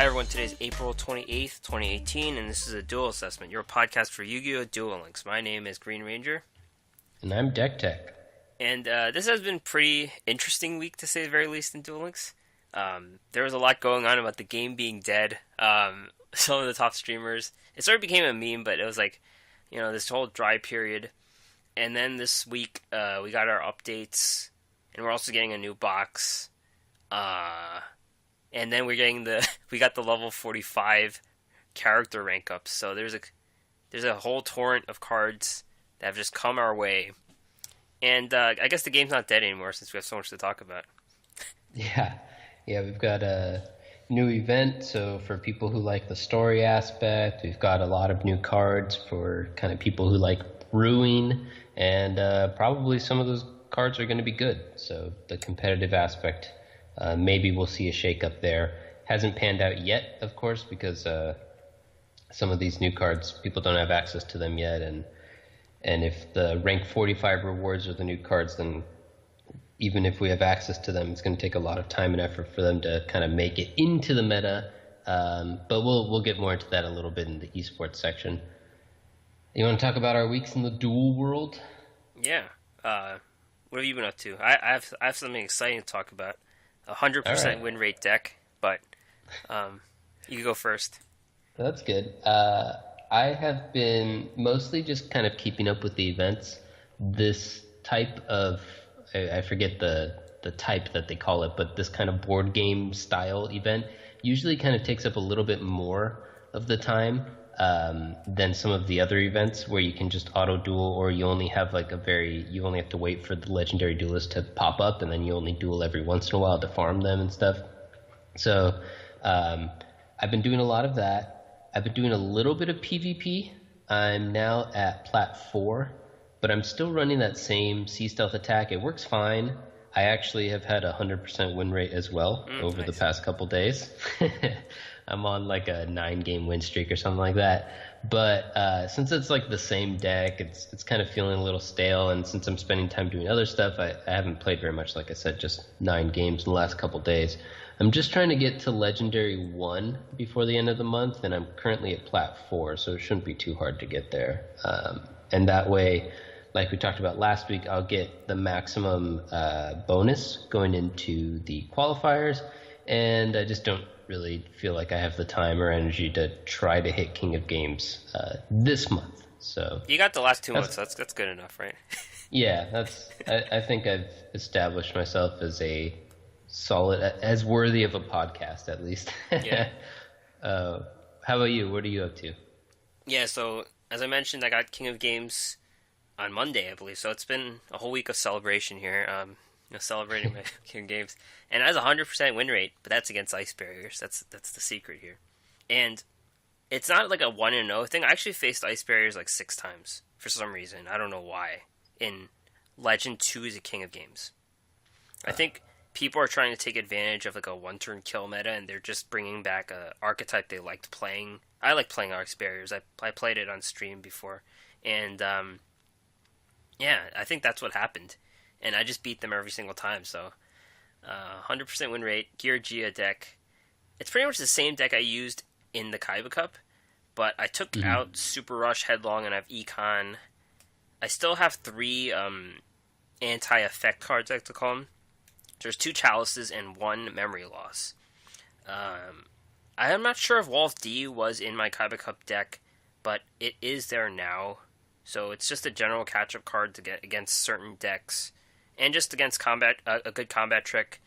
Hi everyone, today is April 28th, 2018, and this is a Duel Assessment, your podcast for Yu-Gi-Oh! Duel Links. My name is Green Ranger. And I'm Deck Tech. And this has been a pretty interesting week, to say the very least, in Duel Links. There was a lot going on about the game being dead. Some of the top streamers, it sort of became a meme, but it was like, this whole dry period. And then this week, we got our updates, and we're also getting a new box. And then we got the level 45 character rank ups. So there's a whole torrent of cards that have just come our way. And I guess the game's not dead anymore since we have so much to talk about. Yeah, we've got a new event. So for people who like the story aspect, we've got a lot of new cards for kind of people who like brewing. And probably some of those cards are going to be good. So the competitive aspect, maybe we'll see a shake-up there. Hasn't panned out yet, of course, because some of these new cards, people don't have access to them yet. And if the rank 45 rewards are the new cards, then even if we have access to them, it's going to take a lot of time and effort for them to kind of make it into the meta. But we'll get more into that a little bit in the esports section. You want to talk about our weeks in the Duel World? Yeah. What have you been up to? I have something exciting to talk about. 100% win rate deck, but you can go first. That's good. I have been mostly just kind of keeping up with the events. This type of, I forget the type that they call it, but this kind of board game style event usually kind of takes up a little bit more of the time than some of the other events where you can just auto duel, or you only have you only have to wait for the legendary duelist to pop up, and then you only duel every once in a while to farm them and stuff. So I've been doing a lot of that. I've been doing a little bit of PvP. I'm now at Plat 4, but I'm still running that same Sea Stealth attack. It works fine. I actually have had a 100% win rate as well over the past couple days. I'm on like a 9-game win streak or something like that. But since it's like the same deck, it's kind of feeling a little stale. And since I'm spending time doing other stuff, I haven't played very much. Like I said, just 9 games in the last couple days. I'm just trying to get to Legendary 1 before the end of the month, and I'm currently at Plat 4, so it shouldn't be too hard to get there. And that way, like we talked about last week, I'll get the maximum bonus going into the qualifiers, and I just don't really feel like I have the time or energy to try to hit King of Games this month. So you got the last 2 months, so that's good enough, right? Yeah, I think I've established myself as a solid, as worthy of a podcast at least. Yeah. How about you? What are you up to? Yeah, so as I mentioned, I got King of Games on Monday, I believe. So it's been a whole week of celebration here. Celebrating my King of Games, and it has a 100% win rate, but that's against ice barriers. That's the secret here, and it's not like a 1-0 thing. I actually faced ice barriers like 6 times for some reason. I don't know why. In Legend 2 is a King of Games. I think people are trying to take advantage of like a one-turn kill meta, and they're just bringing back a archetype they liked playing. I like playing ice barriers. I played it on stream before, and yeah, I think that's what happened. And I just beat them every single time, so 100% win rate, yugioh deck. It's pretty much the same deck I used in the Kaiba Cup, but I took out Super Rush, Headlong, and I have Econ. I still have 3 anti-effect cards, I like to call them. There's 2 Chalices and 1 Memory Loss. I am not sure if Wall of D was in my Kaiba Cup deck, but it is there now. So it's just a general catch-up card to get against certain decks. And just against combat, a good combat trick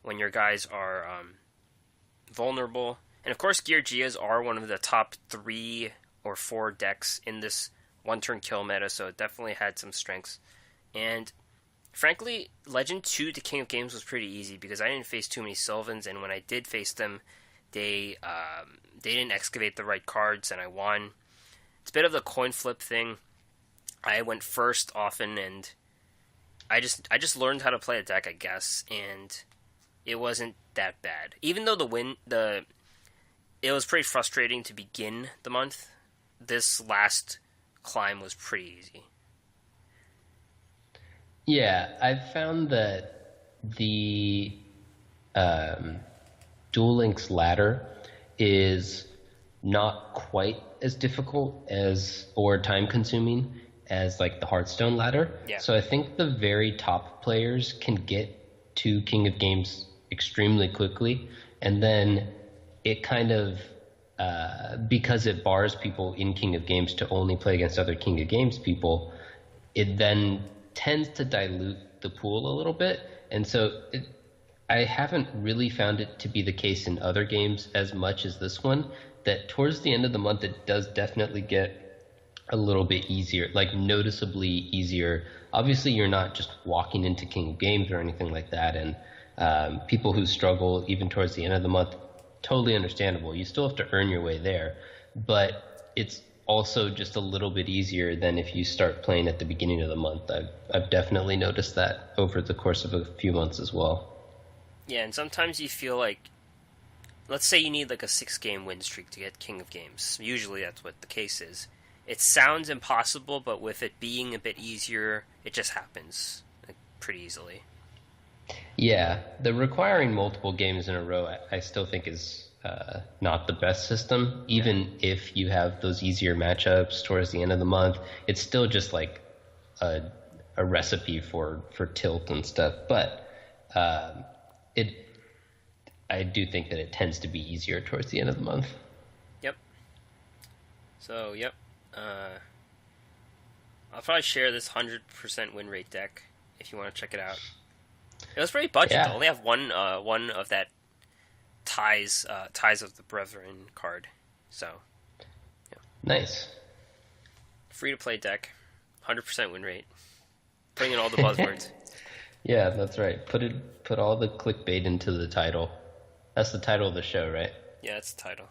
when your guys are vulnerable. And of course, yugiohs are one of the top 3 or 4 decks in this one-turn kill meta, so it definitely had some strengths. And frankly, Legend 2 to King of Games was pretty easy because I didn't face too many Sylvans, and when I did face them, they didn't excavate the right cards, and I won. It's a bit of the coin flip thing. I went first often, and I just learned how to play a deck, I guess, and it wasn't that bad. Even though it was pretty frustrating to begin the month, this last climb was pretty easy. Yeah, I've found that the Duel Links ladder is not quite as difficult as or time consuming as like the Hearthstone ladder. Yeah. So I think the very top players can get to King of Games extremely quickly, and then it kind of because it bars people in King of Games to only play against other King of Games people, it then tends to dilute the pool a little bit. And so I haven't really found it to be the case in other games as much as this one, that towards the end of the month it does definitely get a little bit easier, like noticeably easier. Obviously you're not just walking into King of Games or anything like that, and people who struggle even towards the end of the month, totally understandable. You still have to earn your way there, but it's also just a little bit easier than if you start playing at the beginning of the month. I've definitely noticed that over the course of a few months as well. Yeah, and sometimes you feel like, let's say you need like a 6-game win streak to get King of Games. Usually that's what the case is. It sounds impossible, but with it being a bit easier, it just happens like, pretty easily. Yeah, the requiring multiple games in a row, I still think is not the best system. Even if you have those easier matchups towards the end of the month, it's still just like a recipe for tilt and stuff. But I do think that it tends to be easier towards the end of the month. Yep. So, yep. I'll probably share this 100% win rate deck if you want to check it out. It was pretty budget. Yeah. Though. Only have one of that ties of the Brethren card. So, yeah. Nice. Free to play deck, 100% win rate. Putting in all the buzzwords. Yeah, that's right. Put all the clickbait into the title. That's the title of the show, right? Yeah, that's the title.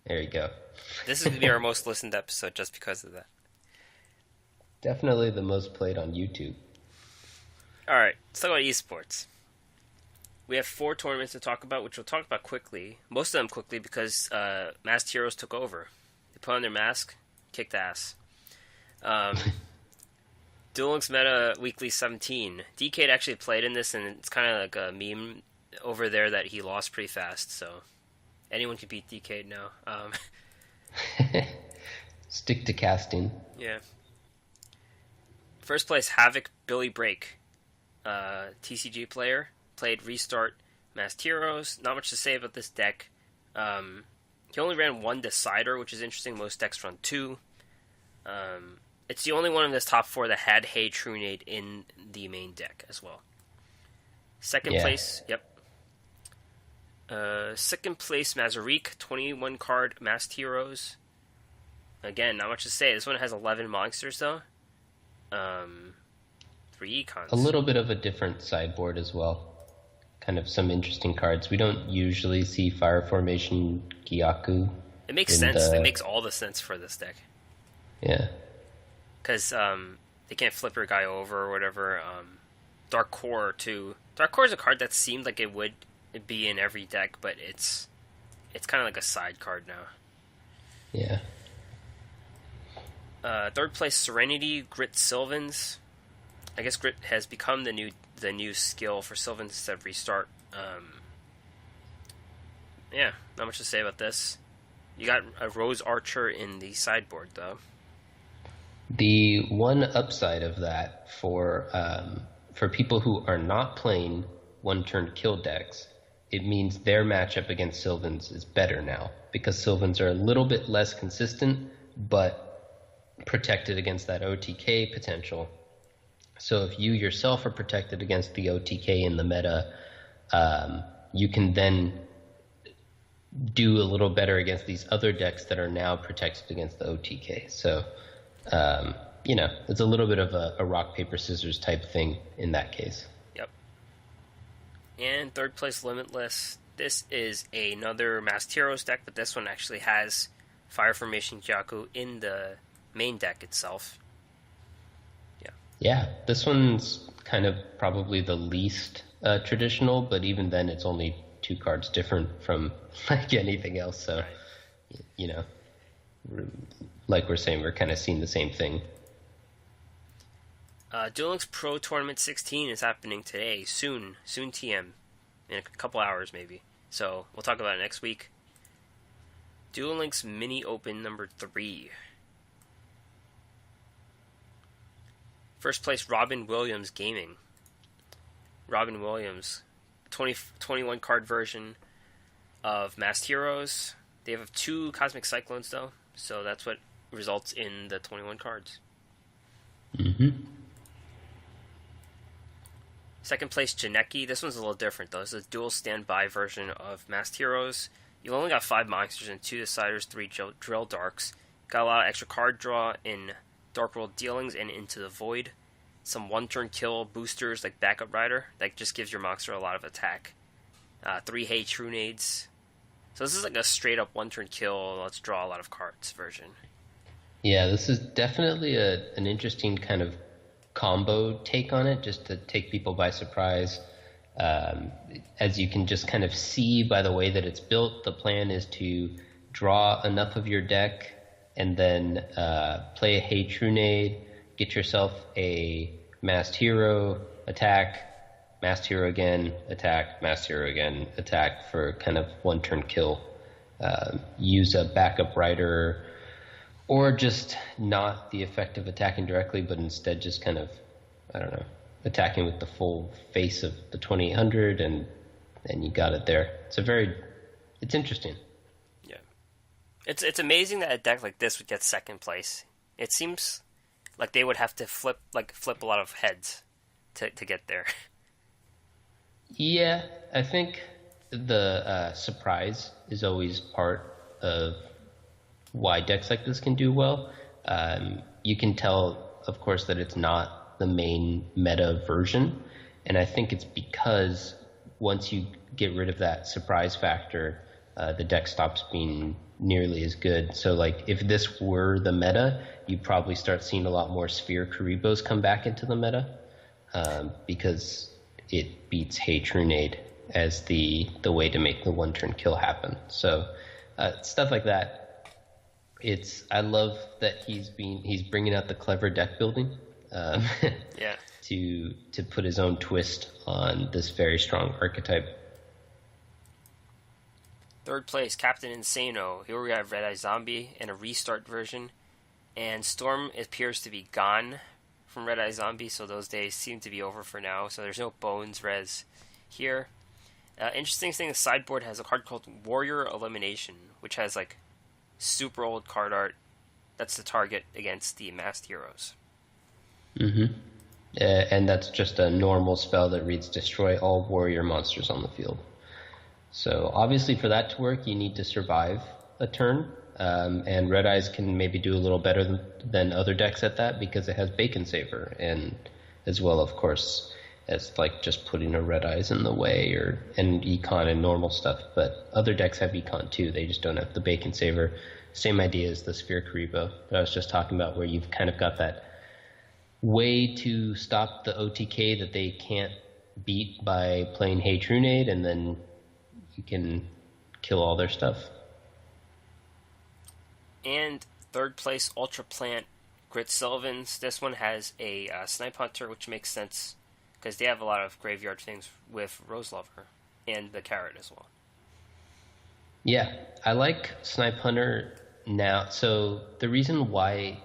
There you go. This is going to be our most listened episode just because of that. Definitely the most played on YouTube. Alright, let's talk about esports. We have 4 tournaments to talk about, which we'll talk about quickly. Most of them quickly because Masked Heroes took over. They put on their mask, kicked ass. Dueling's Meta Weekly 17. DK actually played in this, and it's kind of like a meme over there that he lost pretty fast, so anyone can beat DK now. Stick to casting. Yeah. First place, Havoc Billy Break. TCG player. Played Restart Masked Heroes. Not much to say about this deck. He only ran 1 Decider, which is interesting. Most decks run 2. It's the only one in this top 4 that had Hey Trunade in the main deck as well. Second place, second place, Mazariq, 21 card Masked Heroes. Again, not much to say. This one has 11 monsters, though. 3 econs. A little bit of a different sideboard as well. Kind of some interesting cards. We don't usually see Fire Formation Gyaku. It makes sense. It makes all the sense for this deck. Yeah. Because they can't flip your guy over or whatever. Dark Core, too. Dark Core is a card that seemed like it would be in every deck, but it's kind of like a side card now. Yeah. Third place, Serenity, Grit Sylvans. I guess Grit has become the new skill for Sylvans instead of Restart. Yeah, not much to say about this. You got a Rose Archer in the sideboard, though. The one upside of that for people who are not playing one-turn kill decks, it means their matchup against Sylvans is better now, because Sylvans are a little bit less consistent, but protected against that OTK potential. So if you yourself are protected against the OTK in the meta, you can then do a little better against these other decks that are now protected against the OTK. So, it's a little bit of a rock, paper, scissors type thing in that case. Yep. And third place, Limitless. This is another Masked Heroes deck, but this one actually has Fire Formation Gyaku in the main deck itself. Yeah, this one's kind of probably the least traditional, but even then it's only 2 cards different from like anything else. So, like we're saying, we're kind of seeing the same thing. Dueling's Pro Tournament 16 is happening today, soon TM, in a couple hours maybe. So we'll talk about it next week. Duel Links Mini Open number 3. First place, Robin Williams Gaming. Robin Williams, 21 card version of Masked Heroes. They have 2 Cosmic Cyclones though, so that's what results in the 21 cards. Mm-hmm. Second place, Janeki. This one's a little different though. This is a dual standby version of Masked Heroes. You only got 5 monsters and 2 deciders, 3 drill darks. Got a lot of extra card draw in Dark World Dealings and Into the Void. Some one-turn kill boosters like Backup Rider. That just gives your monster a lot of attack. 3 Hey True Nades. So this is like a straight-up one-turn kill, let's draw a lot of cards version. Yeah, this is definitely an interesting kind of combo take on it, just to take people by surprise. As you can just kind of see by the way that it's built, the plan is to draw enough of your deck and then play a Hey True Nade, get yourself a Masked Hero, attack, Masked Hero again, attack, Masked Hero again, attack for kind of one-turn kill. Use a Backup Rider, or just not the effect of attacking directly, but instead just kind of, I don't know, attacking with the full face of the 2800, and you got it there. It's interesting. Yeah, it's amazing that a deck like this would get second place. It seems like they would have to flip a lot of heads to get there. Yeah, I think the surprise is always part of why decks like this can do well. You can tell, of course, that it's not the main meta version, and I think it's because once you get rid of that surprise factor, the deck stops being nearly as good. So like if this were the meta, you'd probably start seeing a lot more Sphere Karibos come back into the meta, because it beats Hey True Nade as the way to make the one-turn kill happen. So stuff like that. I love that he's bringing out the clever deck building, Yeah. to put his own twist on this very strong archetype. Third place, Captain Insano. Here we have Red Eye Zombie and a restart version. And Storm appears to be gone from Red Eye Zombie, so those days seem to be over for now. So there's no Bones Res here. Interesting thing, the sideboard has a card called Warrior Elimination, which has like super old card art. That's the target against the Masked Heroes. Mm-hmm. And that's just a normal spell that reads Destroy all warrior monsters on the field. So obviously for that to work, you need to survive a turn, and Red Eyes can maybe do a little better than other decks at that because it has Bacon Saver, and as well, of course, as like just putting a Red Eyes in the way, and Econ and normal stuff. But other decks have Econ too, they just don't have the Bacon Saver. Same idea as the Sphere Karibo that I was just talking about, where you've kind of got that way to stop the OTK that they can't beat by playing Hey True Nade, and then you can kill all their stuff. And third place, Ultra Plant Grit Sylvans. This one has a Snipe Hunter, which makes sense because they have a lot of graveyard things with Rose Lover and the Carrot as well. Yeah, I like Snipe Hunter now. So the reason why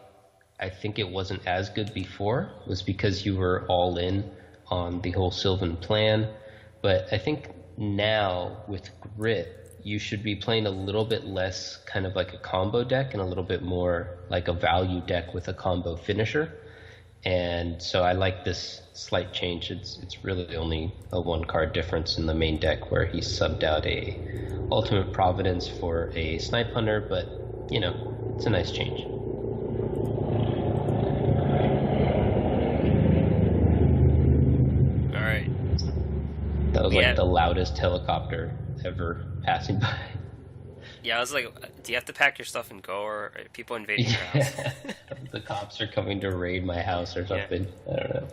I think it wasn't as good before was because you were all in on the whole Sylvan plan. But I think now with Grit, you should be playing a little bit less kind of like a combo deck and a little bit more like a value deck with a combo finisher. And so I like this slight change. It's really only a 1-card difference in the main deck where he subbed out a Ultimate Providence for a Snipe Hunter, but you know, it's a nice change. Alright. That was like the loudest helicopter ever passing by. Yeah, I was like, do you have to pack your stuff and go, or are people invading your house? The cops are coming to raid my house or something. Yeah. I don't know.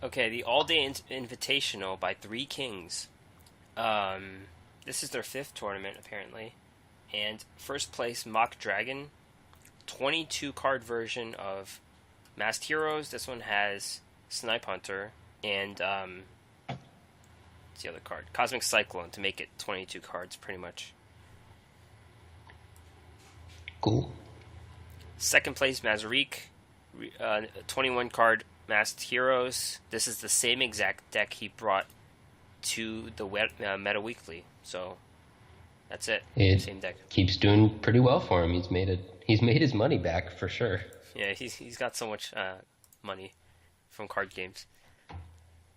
Okay, the All-Day Invitational by Three Kings. This is their 5th tournament, apparently. And first place, Mock Dragon. 22-card version of Masked Heroes. This one has Snipe Hunter. And, what's the other card? Cosmic Cyclone to make it 22 cards, pretty much. Cool. Second place, Mazariq, 21 card Masked Heroes. This is the same exact deck he brought to the Meta Weekly. So that's it. It Same deck. keeps doing pretty well for him. He's made his money back for sure. Yeah, he's got so much money from card games.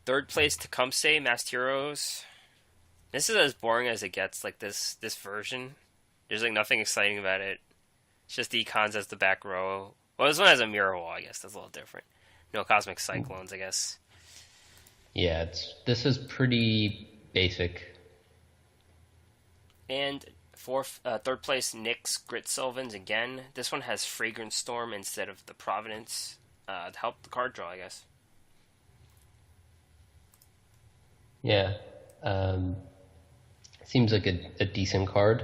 Third place, Tecumseh, Masked Heroes. This is as boring as it gets. Like this version, there's like nothing exciting about it. It's just the econs as the back row. Well, this one has a mirror wall. I guess that's a little different. No Cosmic Cyclones, I guess. Yeah, this is pretty basic. And third place, Nyx, Grit Sylvans again. This one has Fragrant Storm instead of the Providence to help the card draw, I guess. Yeah, seems like a decent card.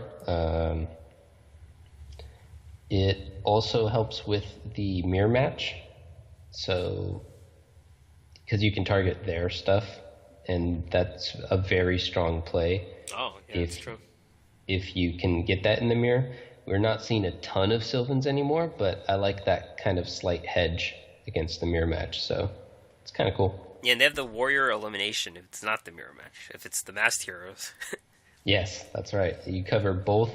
It also helps with the mirror match, so because you can target their stuff, and that's a very strong play. Oh, yeah, that's true. If you can get that in the mirror. We're not seeing a ton of Sylvans anymore, but I like that kind of slight hedge against the mirror match, so it's kind of cool. Yeah, and they have the Warrior Elimination if it's not the mirror match, if it's the Masked Heroes. Yes, that's right. You cover both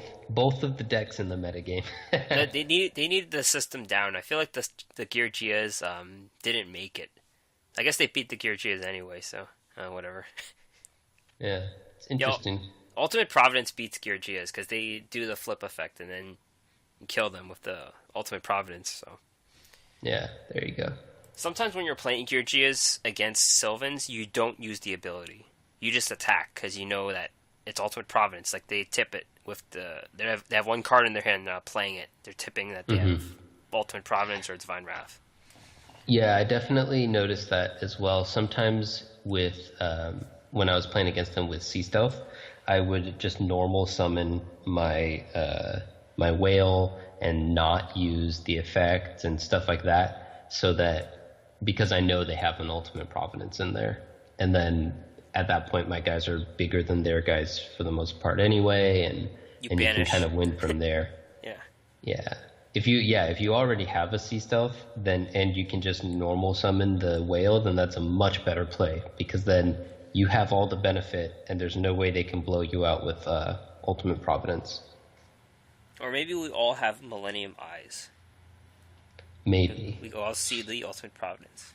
of the decks in the metagame. They needed the system down. I feel like the Gear Gias didn't make it. I guess they beat the Gear Gias anyway, so whatever. Yeah, it's interesting. Ultimate Providence beats Gear Gias because they do the flip effect and then you kill them with the Ultimate Providence. So yeah, there you go. Sometimes when you're playing Gear Gias against Sylvans, you don't use the ability. You just attack because you know that it's Ultimate Providence. Like they tip it with they have one card in their hand playing it. They're tipping that they have Ultimate Providence or Divine Wrath. Yeah, I definitely noticed that as well. Sometimes with when I was playing against them with Sea Stealth, I would just normal summon my my whale and not use the effect and stuff like that, so that because I know they have an Ultimate Providence in there, and then at that point my guys are bigger than their guys for the most part anyway, and you can kind of win from there. Yeah. If you already have a Sea Stealth, then and you can just normal summon the whale, then that's a much better play, because then you have all the benefit, and there's no way they can blow you out with Ultimate Providence. Or maybe we all have Millennium Eyes. Maybe. We all see the Ultimate Providence.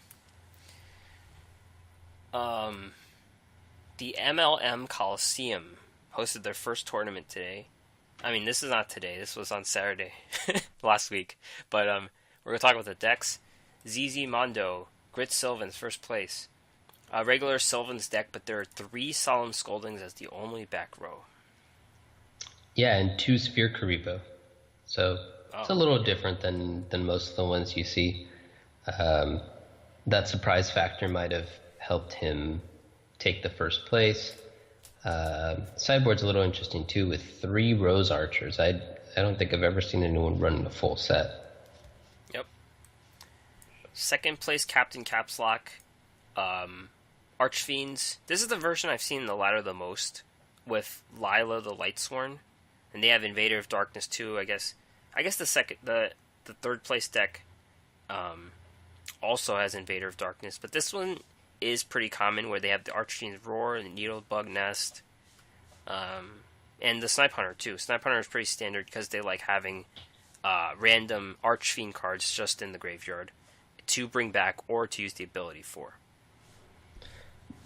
The MLM Coliseum hosted their first tournament today. I mean, this is not today. This was on Saturday, last week. But we're going to talk about the decks. ZZ Mondo, Grit Sylvans, first place. A regular Sylvan's deck, but there are 3 Solemn Scoldings as the only back row. Yeah, and 2 Sphere Karibo. So it's a little different than most of the ones you see. That surprise factor might have helped him take the first place. Sideboard's a little interesting too, with 3 Rose Archers. I don't think I've ever seen anyone run a full set. Yep. Second place, Captain Caps Lock. Archfiends. This is the version I've seen in the ladder the most, with Lila the Lightsworn, and they have Invader of Darkness too. I guess the third place deck also has Invader of Darkness, but this one is pretty common, where they have the Archfiend's Roar and Needle Bug Nest, and the Snipe Hunter too. Snipe Hunter is pretty standard because they like having random Archfiend cards just in the graveyard to bring back or to use the ability for.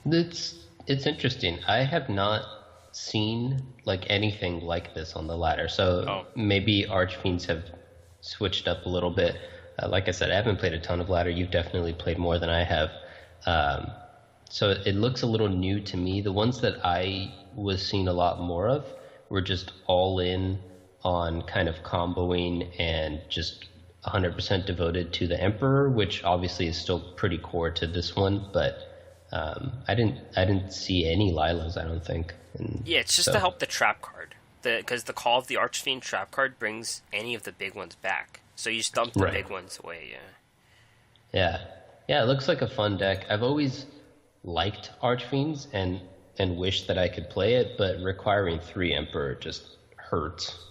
It's interesting. I have not seen like anything like this on the ladder, so maybe Archfiends have switched up a little bit. Like I said, I haven't played a ton of ladder. You've definitely played more than I have, so it looks a little new to me. The ones that I was seeing a lot more of were just all in on kind of comboing and just 100% devoted to the Emperor, which obviously is still pretty core to this one, but I didn't see any Lilas, I don't think. Yeah, it's just to help the trap card. Because the Call of the Archfiend trap card brings any of the big ones back. So you just dump the big ones away, Yeah, it looks like a fun deck. I've always liked Archfiends and wished that I could play it, but requiring 3 Emperor just hurts.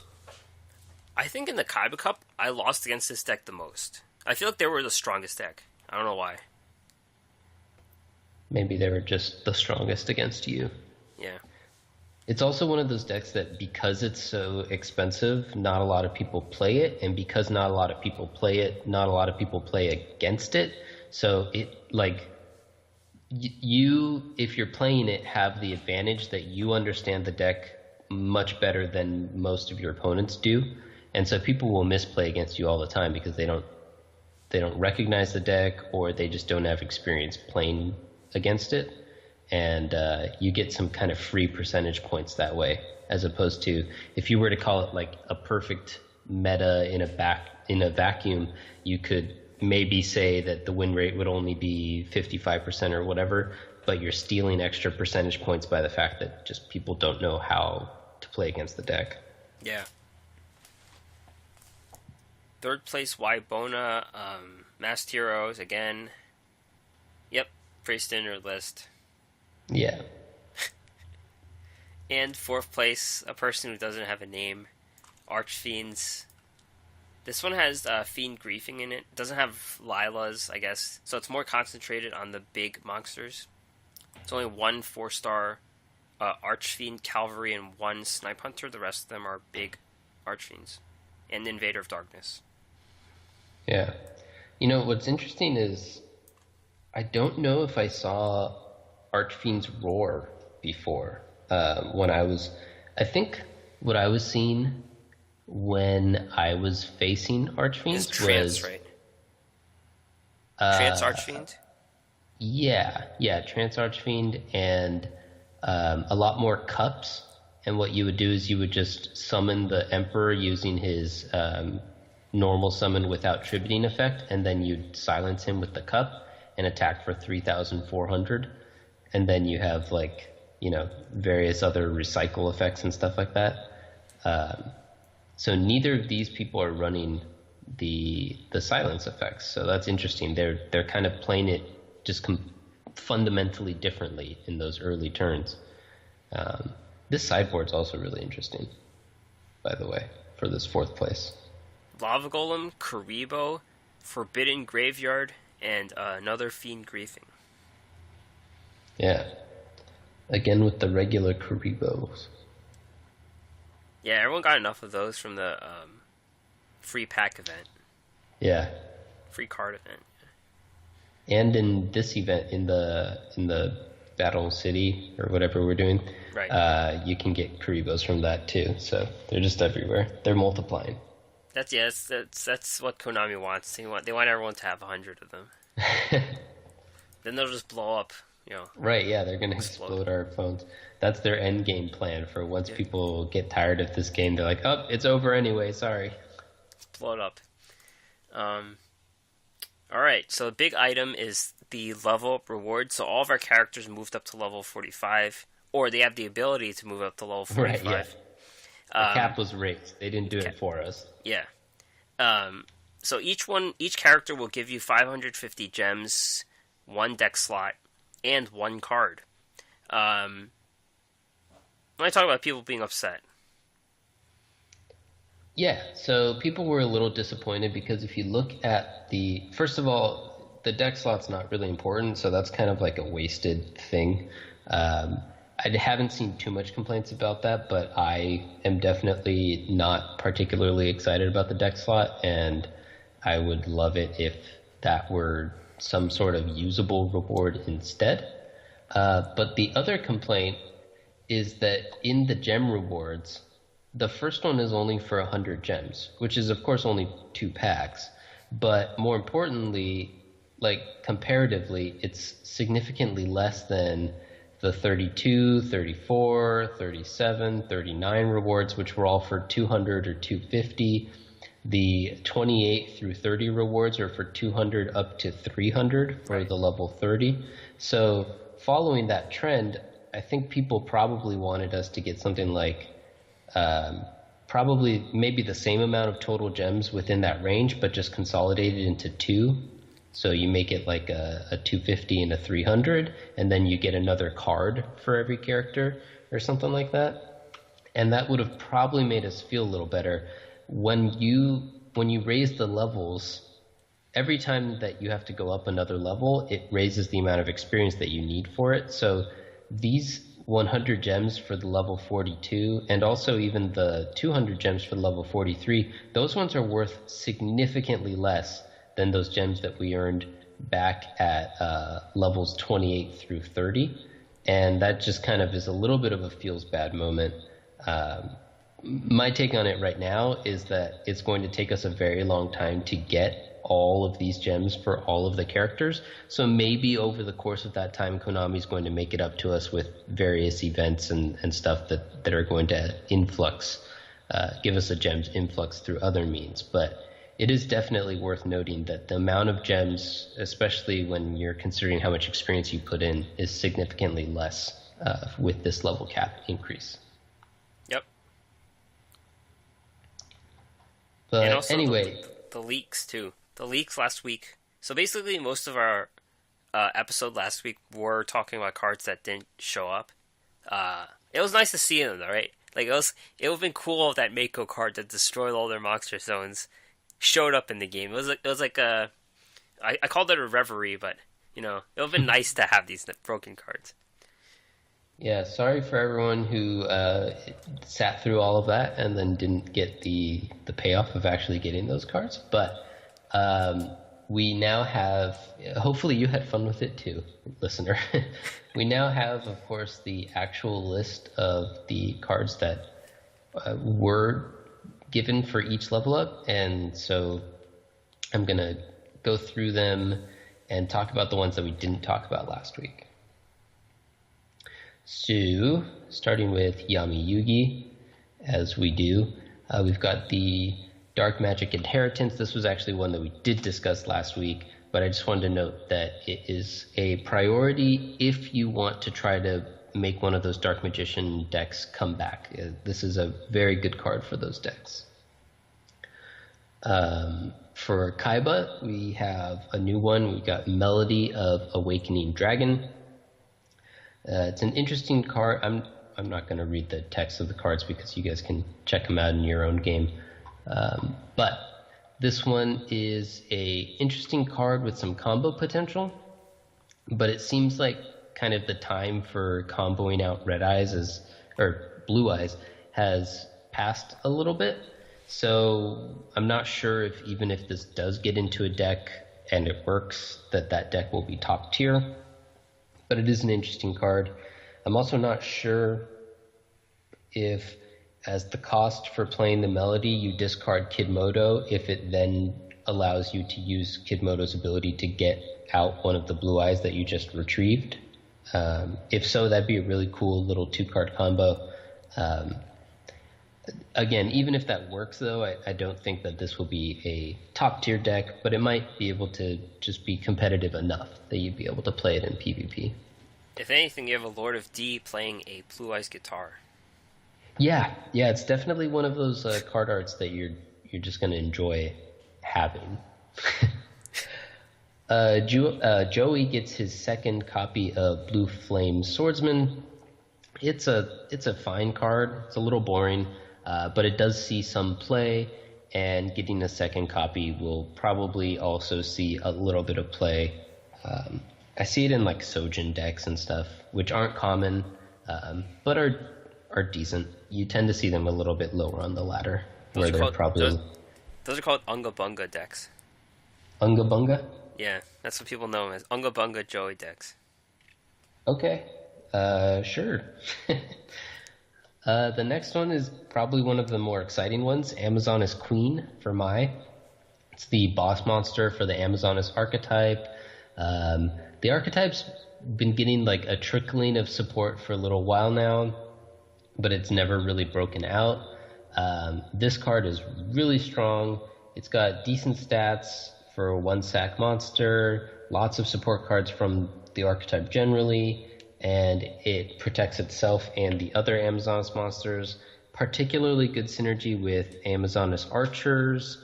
I think in the Kaiba Cup, I lost against this deck the most. I feel like they were the strongest deck. I don't know why. Maybe they were just the strongest against you. Yeah. It's also one of those decks that because it's so expensive, not a lot of people play it, and because not a lot of people play it, not a lot of people play against it. So it like you, if you're playing it, have the advantage that you understand the deck much better than most of your opponents do, and so people will misplay against you all the time because they don't recognize the deck, or they just don't have experience playing against it. And you get some kind of free percentage points that way, as opposed to if you were to call it like a perfect meta in a vacuum, you could maybe say that the win rate would only be 55% or whatever, but you're stealing extra percentage points by the fact that just people don't know how to play against the deck. Yeah. Third place, Wybona, Masked Heroes again. Yep, pretty standard list. Yeah. And fourth place, a person who doesn't have a name, Archfiends. This one has Fiend Griefing in it. Doesn't have Lilas, I guess. So it's more concentrated on the big monsters. It's only one 4-star Archfiend Cavalry and one Snipe Hunter. The rest of them are big Archfiends. And Invader of Darkness. Yeah. You know, what's interesting is I don't know if I saw Archfiend's Roar before. I think what I was seeing when I was facing Archfiends Trance, was... right? Trance Archfiend? Yeah, Trance Archfiend, and a lot more cups. And what you would do is you would just summon the Emperor using his normal summon without tributing effect, and then you'd silence him with the cup and attack for 3,400. And then you have various other recycle effects and stuff like that. So neither of these people are running the silence effects. So that's interesting. They're kind of playing it just fundamentally differently in those early turns. This sideboard's also really interesting, by the way, for this fourth place. Lava Golem, Karibo, Forbidden Graveyard, and another Fiend Griefing. Yeah. Again with the regular Karibos. Yeah, everyone got enough of those from the free pack event. Yeah. Free card event. And in this event, in the Battle City or whatever we're doing, right. You can get Karibos from that too. So they're just everywhere. They're multiplying. That's what Konami wants. They want everyone to have 100 of them. Then they'll just blow up. Right, yeah, they're going to explode our phones. That's their end game plan for once people get tired of this game. They're like, oh, it's over anyway, sorry. Blow it up. Alright, so the big item is the level up reward. So all of our characters moved up to level 45, or they have the ability to move up to level 45. Right, yeah. The cap was raised. They didn't do it for us. Yeah. So each character will give you 550 gems, one deck slot, and one card. When I talk about people being upset. Yeah, so people were a little disappointed because if you look at first of all, the deck slot's not really important, so that's kind of like a wasted thing. I haven't seen too much complaints about that, but I am definitely not particularly excited about the deck slot, and I would love it if that were some sort of usable reward instead. But the other complaint is that in the gem rewards, the first one is only for 100 gems, which is of course only 2 packs. But more importantly, comparatively, it's significantly less than the 32, 34, 37, 39 rewards, which were all for 200 or 250. The 28 through 30 rewards are for 200 up to 300 for the level 30. So following that trend, I think people probably wanted us to get something like probably maybe the same amount of total gems within that range, but just consolidated into 2. So you make it like a 250 and a 300, and then you get another card for every character or something like that. And that would have probably made us feel a little better. when you raise the levels, every time that you have to go up another level, it raises the amount of experience that you need for it. So these 100 gems for the level 42, and also even the 200 gems for the level 43, those ones are worth significantly less than those gems that we earned back at levels 28 through 30. And that just kind of is a little bit of a feels bad moment. My take on it right now is that it's going to take us a very long time to get all of these gems for all of the characters. So maybe over the course of that time, Konami is going to make it up to us with various events and stuff that are going to give us a gems influx through other means. But it is definitely worth noting that the amount of gems, especially when you're considering how much experience you put in, is significantly less with this level cap increase. Yep. But and also anyway, the leaks too. The leaks last week. So basically, most of our episode last week were talking about cards that didn't show up. It was nice to see them though, right? Like it would have been cool if that Mako card that destroyed all their monster zones showed up in the game. It was like I called it a reverie, but it would have been nice to have these broken cards. Yeah, sorry for everyone who sat through all of that and then didn't get the payoff of actually getting those cards. But we now have, hopefully you had fun with it too, listener. We now have, of course, the actual list of the cards that were given for each level up. And so I'm going to go through them and talk about the ones that we didn't talk about last week. So, starting with Yami Yugi, as we do, we've got the Dark Magic Inheritance. This was actually one that we did discuss last week, but I just wanted to note that it is a priority if you want to try to make one of those Dark Magician decks come back. This is a very good card for those decks. For Kaiba, we have a new one. We got Melody of Awakening Dragon. It's an interesting card. I'm not going to read the text of the cards because you guys can check them out in your own game. But this one is a interesting card with some combo potential, but it seems like kind of the time for comboing out Blue Eyes has passed a little bit. So I'm not sure even if this does get into a deck and it works, that deck will be top tier. But it is an interesting card. I'm also not sure if, as the cost for playing the Melody, you discard Kidmodo, if it then allows you to use Kidmodo's ability to get out one of the Blue Eyes that you just retrieved. If so, that'd be a really cool little 2-card combo. Again, even if that works, though, I don't think that this will be a top-tier deck, but it might be able to just be competitive enough that you'd be able to play it in PvP. If anything, you have a Lord of D playing a Blue Eyes guitar. Yeah, it's definitely one of those card arts that you're just going to enjoy having. Joey gets his second copy of Blue Flame Swordsman. It's a fine card. It's a little boring, but it does see some play, and getting a second copy will probably also see a little bit of play. I see it in like Sojin decks and stuff, which aren't common, but are decent. You tend to see them a little bit lower on the ladder, those are called Unga Bunga decks. Unga Bunga? Yeah, that's what people know them as. Unga Bunga Joey decks. Okay, sure. The next one is probably one of the more exciting ones, Amazoness Queen for Mai. It's the boss monster for the Amazoness archetype. The archetype's been getting like a trickling of support for a little while now, but it's never really broken out. This card is really strong. It's got decent stats for a 1-sack monster, lots of support cards from the archetype generally, and it protects itself and the other Amazoness monsters. Particularly good synergy with Amazoness archers,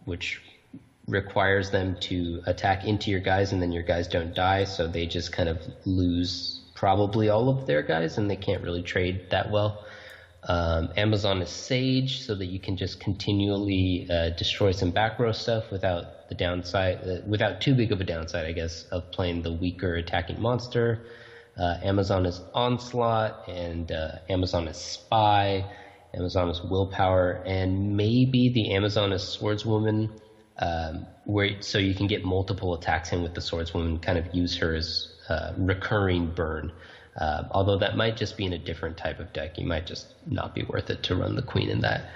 which requires them to attack into your guys, and then your guys don't die, so they just kind of lose probably all of their guys, and they can't really trade that well. Amazon is Sage, so that you can just continually destroy some back row stuff without the downside, without too big of a downside, I guess, of playing the weaker attacking monster. Amazon is Onslaught, and Amazon is Spy. Amazon is Willpower, and maybe the Amazon is Swordswoman, so you can get multiple attacks in with the Swordswoman, kind of use her as recurring burn. Although that might just be in a different type of deck. You might just not be worth it to run the queen in that.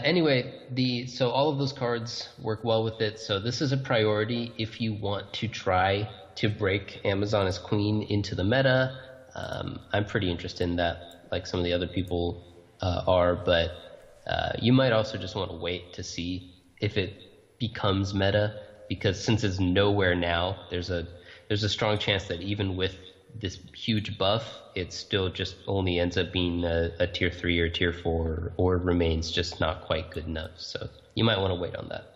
Anyway, so all of those cards work well with it. So this is a priority if you want to try to break Amazon as queen into the meta. I'm pretty interested in that, like some of the other people are, but you might also just want to wait to see if it becomes meta, because since it's nowhere now, there's a strong chance that even with this huge buff, it still just only ends up being a tier 3 or tier 4, or remains just not quite good enough. So you might want to wait on that.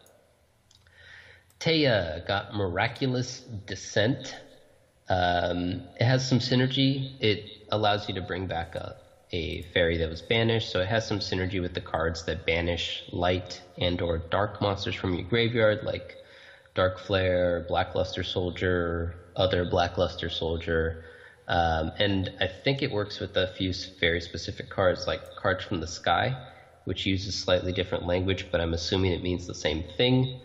Taya got Miraculous Descent. It has some synergy. It allows you to bring back a fairy that was banished, so it has some synergy with the cards that banish light and or dark monsters from your graveyard, like Dark Flare, Blackluster Soldier, other Blackluster Soldier, and I think it works with a few very specific cards, like Cards from the Sky, which uses slightly different language, but I'm assuming it means the same thing.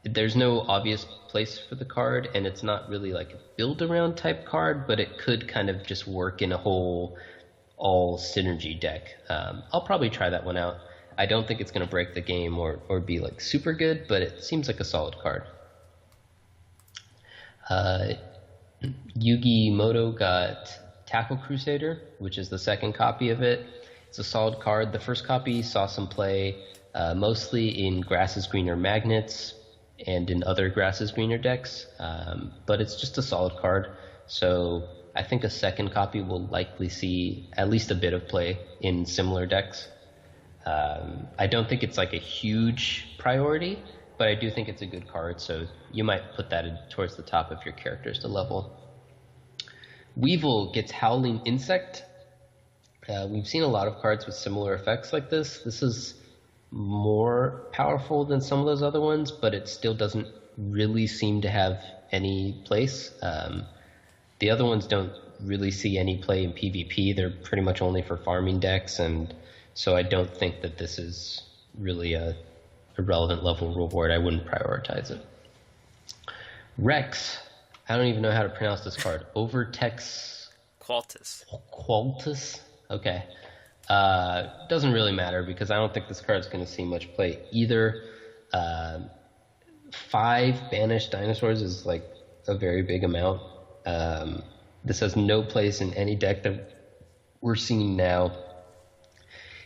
There's no obvious place for the card, and it's not really like a build-around type card, but it could kind of just work in a whole all synergy deck. I'll probably try that one out. I don't think it's going to break the game or be like super good, but it seems like a solid card. Yugi Moto got Tackle Crusader, which is the second copy of it. It's a solid card. The first copy saw some play, mostly in Grass's Greener Magnets and in other Grass's Greener decks, but it's just a solid card. So I think a second copy will likely see at least a bit of play in similar decks. I don't think it's like a huge priority, but I do think it's a good card, so you might put that towards the top of your characters to level. Weevil gets Howling Insect. We've seen a lot of cards with similar effects like this. This is more powerful than some of those other ones, but it still doesn't really seem to have any place. The other ones don't really see any play in PvP. They're pretty much only for farming decks, and so I don't think that this is really a relevant level reward. I wouldn't prioritize it. Rex. I don't even know how to pronounce this card. Overtex Qualtis? Okay. Doesn't really matter because I don't think this card's going to see much play either. 5 banished dinosaurs is like a very big amount. This has no place in any deck that we're seeing now.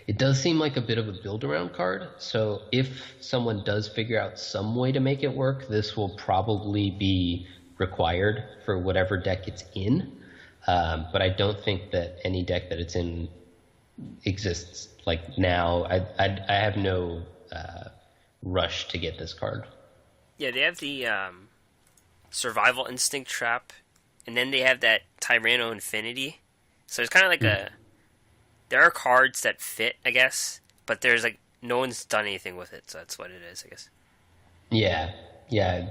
It does seem like a bit of a build-around card, so if someone does figure out some way to make it work, this will probably be required for whatever deck it's in. But I don't think that any deck that it's in exists like now. I have no rush to get this card. Yeah, they have the Survival Instinct Trap, and then they have that Tyranno Infinity. So it's kind of like there are cards that fit, I guess, but there's like no one's done anything with it, so that's what it is, I guess. Yeah,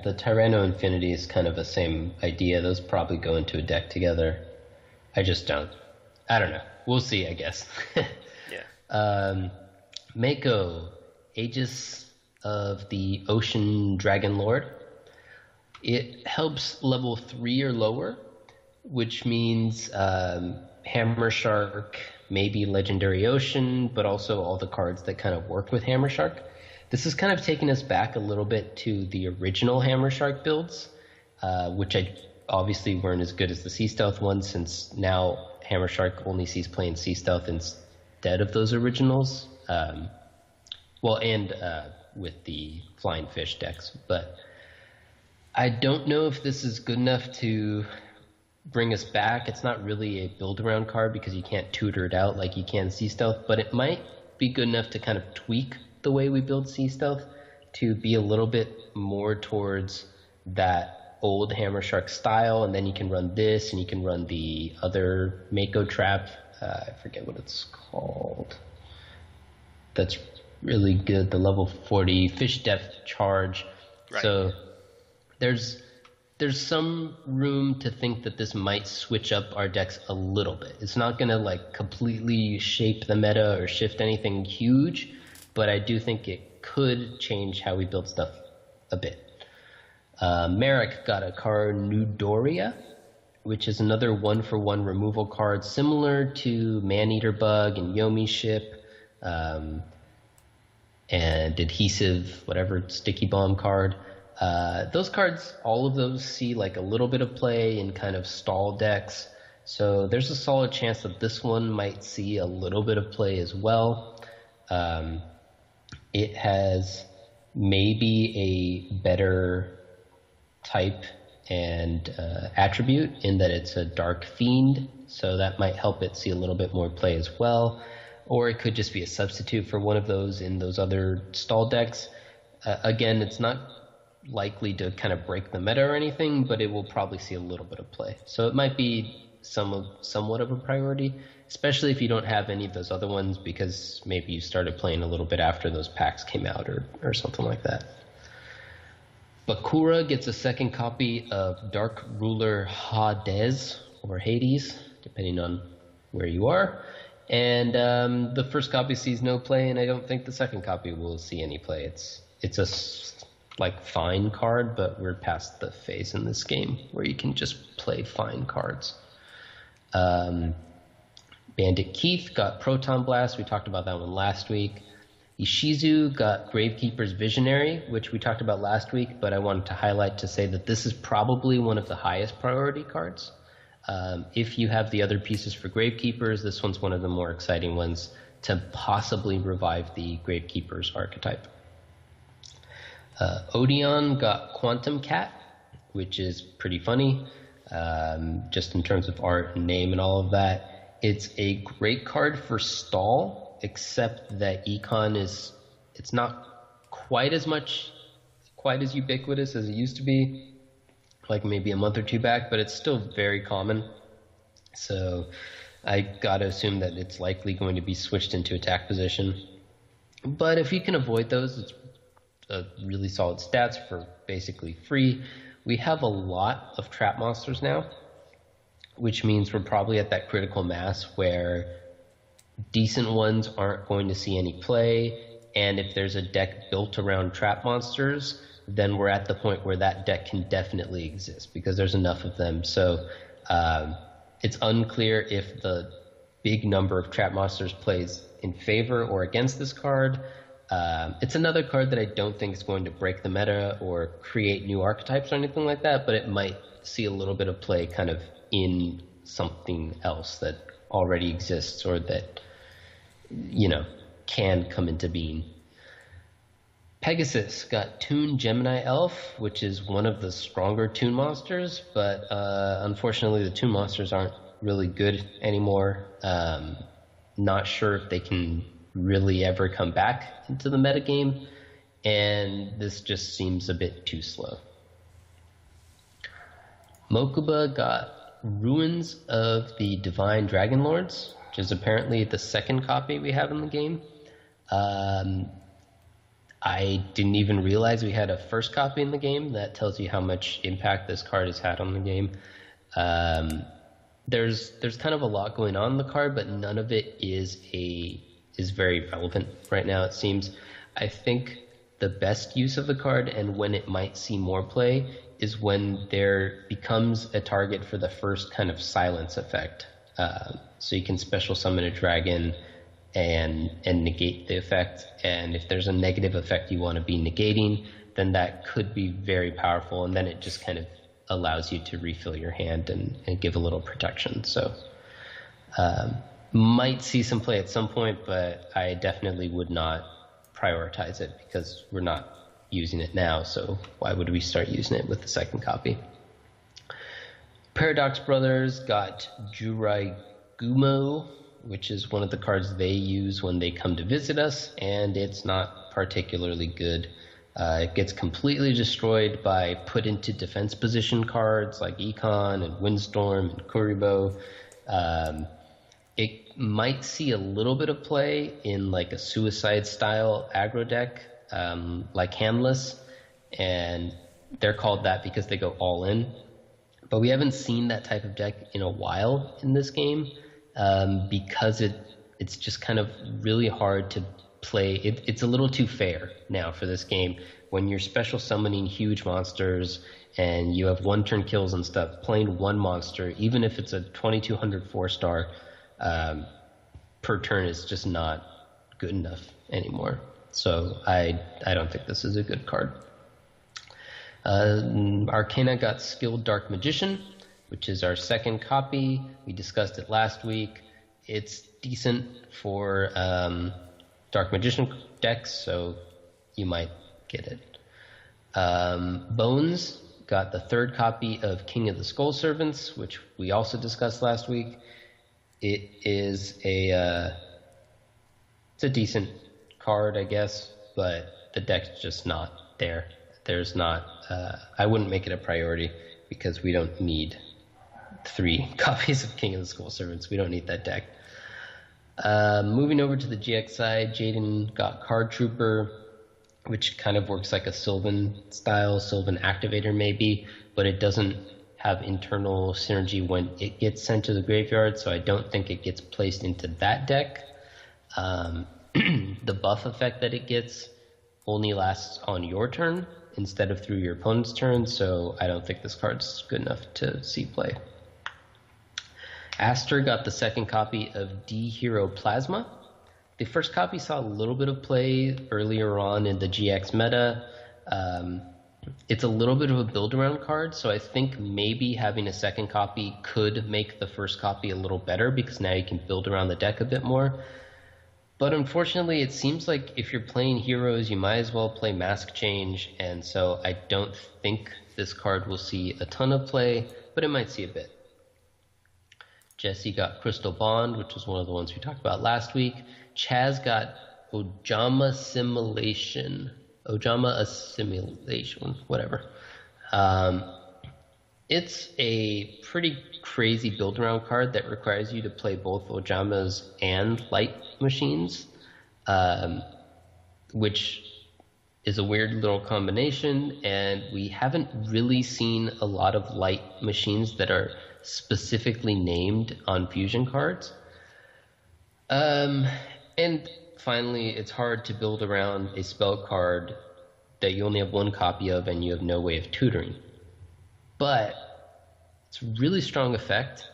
the Tyranno Infinity is kind of the same idea. Those probably go into a deck together. I don't know. We'll see, I guess. Yeah. Mako, Aegis of the Ocean Dragon Lord. It helps level 3 or lower, which means Hammer Shark, maybe Legendary Ocean, but also all the cards that kind of work with Hammer Shark. This is kind of taking us back a little bit to the original Hammer Shark builds, which obviously weren't as good as the Sea Stealth ones, since now Hammer Shark only sees playing Sea Stealth instead of those originals. With the Flying Fish decks. But I don't know if this is good enough to bring us back. It's not really a build-around card because you can't tutor it out like you can Sea Stealth, but it might be good enough to kind of tweak the way we build Sea Stealth to be a little bit more towards that old Hammer Shark style, and then you can run this, and you can run the other Mako Trap I forget what it's called. That's really good. The level 40 Fish Depth Charge. Right. So there's some room to think that this might switch up our decks a little bit. It's not going to like completely shape the meta or shift anything huge, but I do think it could change how we build stuff a bit. Merrick got a card Nudoria, which is another 1-for-1 removal card similar to Maneater Bug and Yomi Ship, and Adhesive, whatever, Sticky Bomb card. Those cards, all of those see like a little bit of play in kind of stall decks, so there's a solid chance that this one might see a little bit of play as well. It has maybe a better type and attribute in that it's a Dark Fiend, so that might help it see a little bit more play as well. Or it could just be a substitute for one of those in those other stall decks. Again, it's not likely to kind of break the meta or anything, but it will probably see a little bit of play. So it might be somewhat of a priority, especially if you don't have any of those other ones, because maybe you started playing a little bit after those packs came out or something like that. Bakura gets a second copy of Dark Ruler Hades, or Hades, depending on where you are. And the first copy sees no play, and I don't think the second copy will see any play. It's a fine card, but we're past the phase in this game where you can just play fine cards. Bandit Keith got Proton Blast. We talked about that one last week. Ishizu got Gravekeeper's Visionary, which we talked about last week, but I wanted to highlight to say that this is probably one of the highest priority cards. If you have the other pieces for Gravekeepers, this one's one of the more exciting ones to possibly revive the Gravekeeper's archetype. Odeon got Quantum Cat, which is pretty funny, just in terms of art and name and all of that. It's a great card for stall, except that Econ it's not quite as ubiquitous as it used to be, like maybe a month or two back, but it's still very common. So I gotta assume that it's likely going to be switched into attack position. But if you can avoid those, it's a really solid stats for basically free. We have a lot of trap monsters now, which means we're probably at that critical mass where decent ones aren't going to see any play, and if there's a deck built around trap monsters, then we're at the point where that deck can definitely exist because there's enough of them. So it's unclear if the big number of trap monsters plays in favor or against this card. It's another card that I don't think is going to break the meta or create new archetypes or anything like that, but it might see a little bit of play kind of in something else that already exists or that, can come into being. Pegasus got Toon Gemini Elf, which is one of the stronger Toon monsters, but unfortunately the Toon monsters aren't really good anymore. Not sure if they can really ever come back into the metagame, and this just seems a bit too slow. Mokuba got Ruins of the Divine Dragon Lords, which is apparently the second copy we have in the game. I didn't even realize we had a first copy in the game. That tells you how much impact this card has had on the game. There's kind of a lot going on in the card, but none of it is very relevant right now, it seems. I think the best use of the card and when it might see more play is when there becomes a target for the first kind of silence effect. So you can special summon a dragon and negate the effect, and if there's a negative effect you want to be negating, then that could be very powerful, and then it just kind of allows you to refill your hand and give a little protection. So might see some play at some point, but I definitely would not prioritize it because we're not using it now, so why would we start using it with the second copy? Paradox Brothers got Jurai Gumo, which is one of the cards they use when they come to visit us, and it's not particularly good. It gets completely destroyed by put into defense position cards like Econ and Windstorm and Kuribo. It might see a little bit of play in like a suicide style aggro deck, like Handless, and they're called that because they go all in. But we haven't seen that type of deck in a while in this game, because it's just kind of really hard to play. It's a little too fair now for this game. When you're special summoning huge monsters and you have one turn kills and stuff, playing one monster, even if it's a 2200 4-star per turn, is just not good enough anymore. So I don't think this is a good card. Arkana got Skilled Dark Magician, which is our second copy. We discussed it last week. It's decent for Dark Magician decks, so you might get it. Bones got the third copy of King of the Skull Servants, which we also discussed last week. It is it's a decent card, I guess, but the deck's just not there. There's not. I wouldn't make it a priority because we don't need 3 copies of King of the Skull Servants. We don't need that deck. Moving over to the GX side, Jaden got Card Trooper, which kind of works like a Sylvan style, Sylvan Activator maybe, but it doesn't have internal synergy when it gets sent to the graveyard, so I don't think it gets placed into that deck. The buff effect that it gets only lasts on your turn instead of through your opponent's turn, so I don't think this card's good enough to see play. Aster got the second copy of D-Hero Plasma. The first copy saw a little bit of play earlier on in the GX meta. It's a little bit of a build-around card, so I think maybe having a second copy could make the first copy a little better because now you can build around the deck a bit more. But unfortunately, it seems like if you're playing heroes, you might as well play Mask Change, and so I don't think this card will see a ton of play, but it might see a bit. Jesse got Crystal Bond, which was one of the ones we talked about last week. Chaz got Ojama Assimilation, whatever. It's a pretty crazy build-around card that requires you to play both Ojamas and Light Machines, which is a weird little combination, and we haven't really seen a lot of Light Machines that are specifically named on fusion cards. And finally, it's hard to build around a spell card that you only have one copy of and you have no way of tutoring. But it's a really strong effect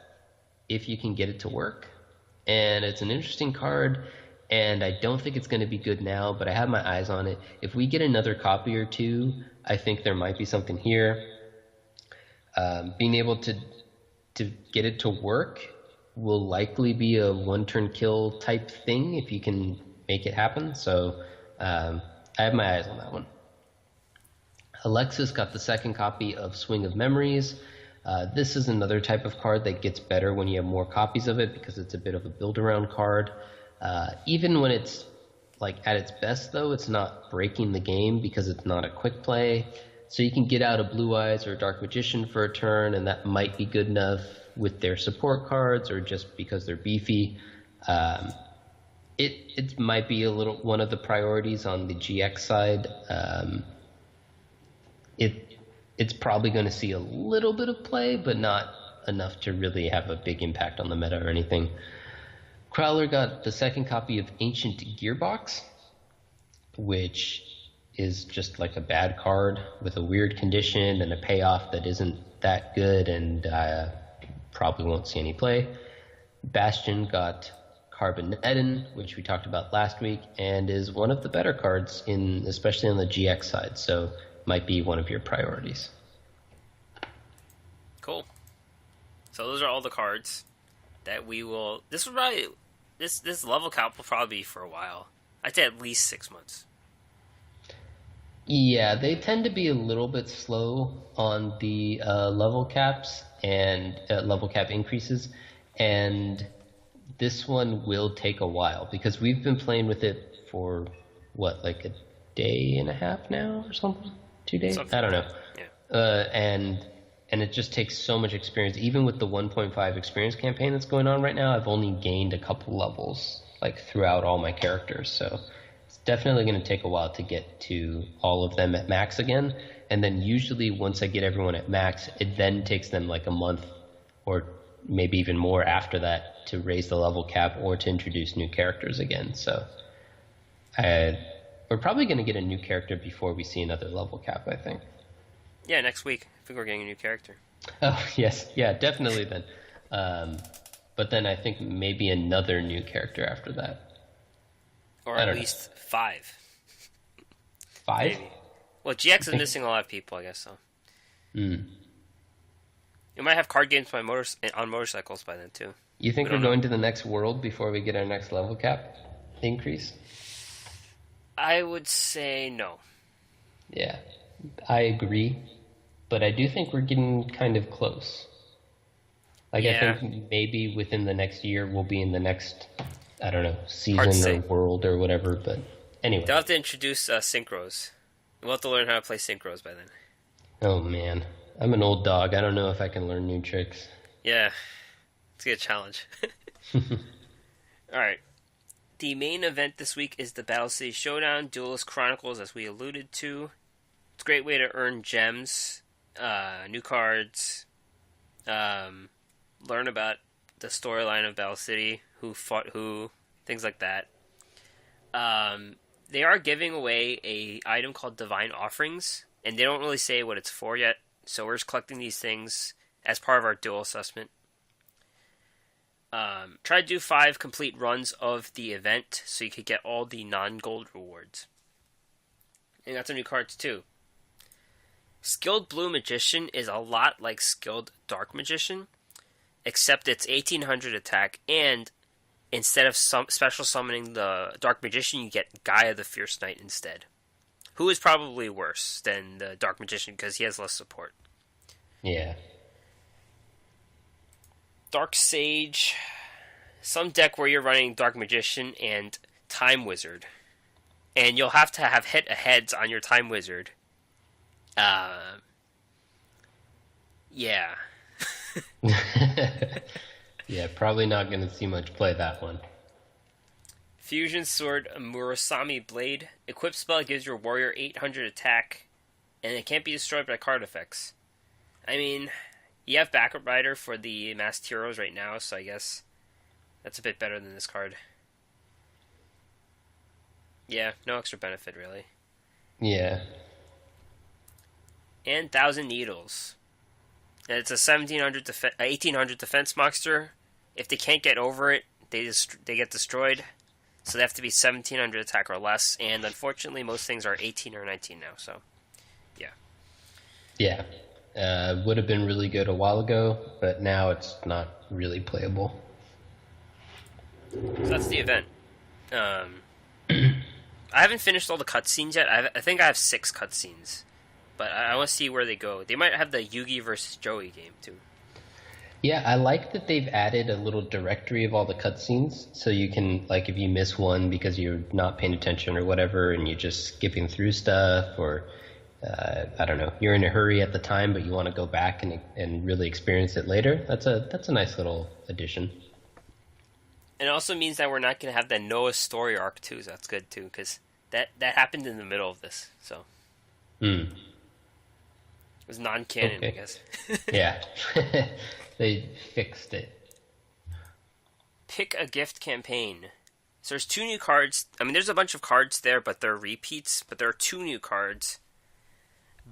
if you can get it to work. And it's an interesting card, and I don't think it's going to be good now, but I have my eyes on it. If we get another copy or two, I think there might be something here. Being able to get it to work will likely be a one-turn kill type thing if you can make it happen. So I have my eyes on that one. Alexis got the second copy of Swing of Memories. This is another type of card that gets better when you have more copies of it because it's a bit of a build-around card. Even when it's like at its best, though, it's not breaking the game because it's not a quick play. So you can get out a Blue Eyes or a Dark Magician for a turn, and that might be good enough with their support cards or just because they're beefy. It might be a little one of the priorities on the GX side. It's probably going to see a little bit of play, but not enough to really have a big impact on the meta or anything. Crowler got the second copy of Ancient Gearbox, which is just like a bad card with a weird condition and a payoff that isn't that good, and probably won't see any play. Bastion got Carbon Eden, which we talked about last week, and is one of the better cards, especially on the GX side, so might be one of your priorities. Cool. So those are all the cards that we will... This level cap will probably be for a while. I'd say at least 6 months. Yeah, they tend to be a little bit slow on the level caps and level cap increases, and this one will take a while because we've been playing with it for like a day and a half now or something, 2 days. I don't know. Yeah. and it just takes so much experience. Even with the 1.5 experience campaign that's going on right now, I've only gained a couple levels like throughout all my characters. So it's definitely going to take a while to get to all of them at max again. And then usually once I get everyone at max, it then takes them like a month or maybe even more after that to raise the level cap or to introduce new characters again. So we're probably going to get a new character before we see another level cap, I think. Yeah, next week. I think we're getting a new character. Oh, yes. Yeah, definitely then. But then I think maybe another new character after that. Or at least 5. 5? Maybe. Well, GX is missing a lot of people, I guess so. Mm. You might have card games on motorcycles by then, too. You think we're going to the next world before we get our next level cap increase? I would say no. Yeah, I agree. But I do think we're getting kind of close. Like, yeah. I think maybe within the next year we'll be in the next, I don't know, season or world or whatever. But anyway. They'll have to introduce synchros. We'll have to learn how to play synchros by then. Oh, man. I'm an old dog. I don't know if I can learn new tricks. Yeah. It's a good challenge. Alright. The main event this week is the Battle City Showdown, Duelist Chronicles, as we alluded to. It's a great way to earn gems, new cards, learn about the storyline of Battle City, who fought who, things like that. They are giving away a item called Divine Offerings, and they don't really say what it's for yet, so we're just collecting these things as part of our duel assessment. Try to do 5 complete runs of the event so you could get all the non-gold rewards. And got some new cards too. Skilled Blue Magician is a lot like Skilled Dark Magician, except it's 1800 attack, and instead of special summoning the Dark Magician, you get Gaia the Fierce Knight instead. Who is probably worse than the Dark Magician because he has less support. Yeah. Dark Sage. Some deck where you're running Dark Magician and Time Wizard. And you'll have to have hit aheads on your Time Wizard. Yeah. Yeah, probably not going to see much play that one. Fusion Sword Murasami Blade. Equipped spell gives your warrior 800 attack, and it can't be destroyed by card effects. I mean, you have Backup Rider for the Masked Heroes right now, so I guess that's a bit better than this card. Yeah, no extra benefit, really. Yeah. And 1,000 Needles. And it's a 1800 defense monster. If they can't get over it, they get destroyed. So they have to be 1700 attack or less. And unfortunately, most things are 18 or 19 now. So, yeah. Yeah. Would have been really good a while ago, but now it's not really playable. So that's the event. I haven't finished all the cutscenes yet. I think I have 6 cutscenes. But I want to see where they go. They might have the Yugi versus Joey game, too. Yeah, I like that they've added a little directory of all the cutscenes, so you can, like, if you miss one because you're not paying attention or whatever, and you're just skipping through stuff, or, I don't know, you're in a hurry at the time, but you want to go back and really experience it later, that's a nice little addition. And it also means that we're not going to have that Noah story arc, too, so that's good, too, because that happened in the middle of this, so. It was non-canon, okay. I guess. Yeah. They fixed it. Pick a gift campaign. So there's 2 new cards. I mean, there's a bunch of cards there, but they're repeats. But there are 2 new cards.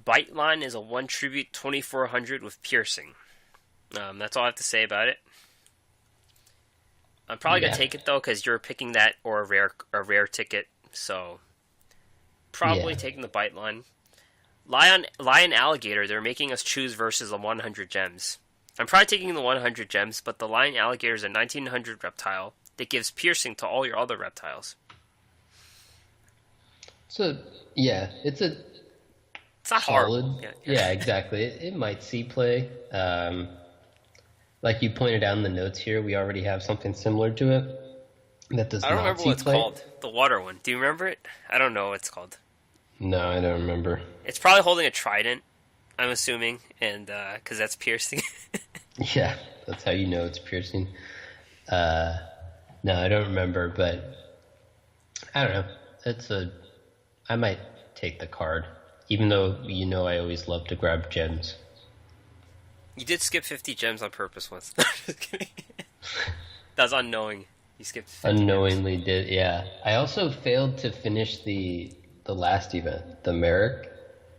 Biteline is a 1 tribute 2400 with piercing. That's all I have to say about it. I'm probably going to take it, though, because you're picking that or a rare ticket. So probably taking the Biteline. Lion Alligator, they're making us choose versus the 100 gems. I'm probably taking the 100 gems, but the Lion Alligator is a 1900 reptile that gives piercing to all your other reptiles. So, yeah, it's not solid. Hard. Yeah, exactly. It might see play. Like you pointed out in the notes here, we already have something similar to it that does not see play. I don't remember what it's called. The water one. Do you remember it? I don't know what it's called. No, I don't remember. It's probably holding a trident. I'm assuming, and because that's piercing. Yeah, that's how you know it's piercing. Uh, no, I don't remember, but I don't know. I might take the card, even though I always love to grab gems. You did skip 50 gems on purpose once. Just kidding. That was unknowing. You skipped 50 Unknowingly gems. did, yeah. I also failed to finish the last event, the Merrick.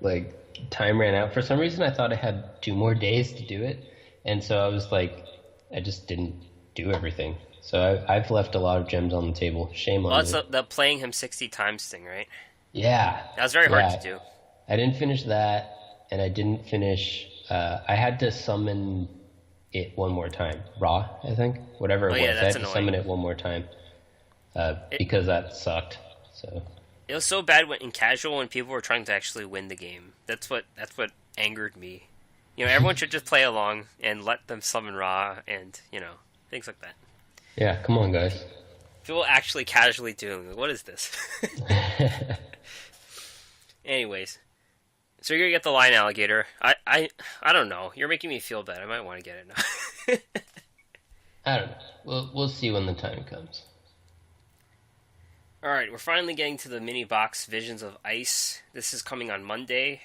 Like, time ran out. For some reason, I thought I had 2 more days to do it, and so I was like, I just didn't do everything. So I've left a lot of gems on the table. Shame Well, on that's me. the playing him 60 times thing, right? Yeah, That was very hard to yeah. do. I didn't finish that, and I didn't finish. I had to summon it one more time. Raw, I think, whatever Oh it yeah, was. I that's had to annoying. summon it one more time It, because that sucked. So it was so bad in casual when people were trying to actually win the game. That's what angered me. Everyone should just play along and let them summon Ra and things like that. yeah, come on, guys. People actually casually doing it. What is this? Anyways, so you're gonna get the line alligator. I don't know. You're making me feel bad. I might want to get it now. I don't know. We'll see when the time comes. All right, we're finally getting to the mini box Visions of Ice. This is coming on Monday,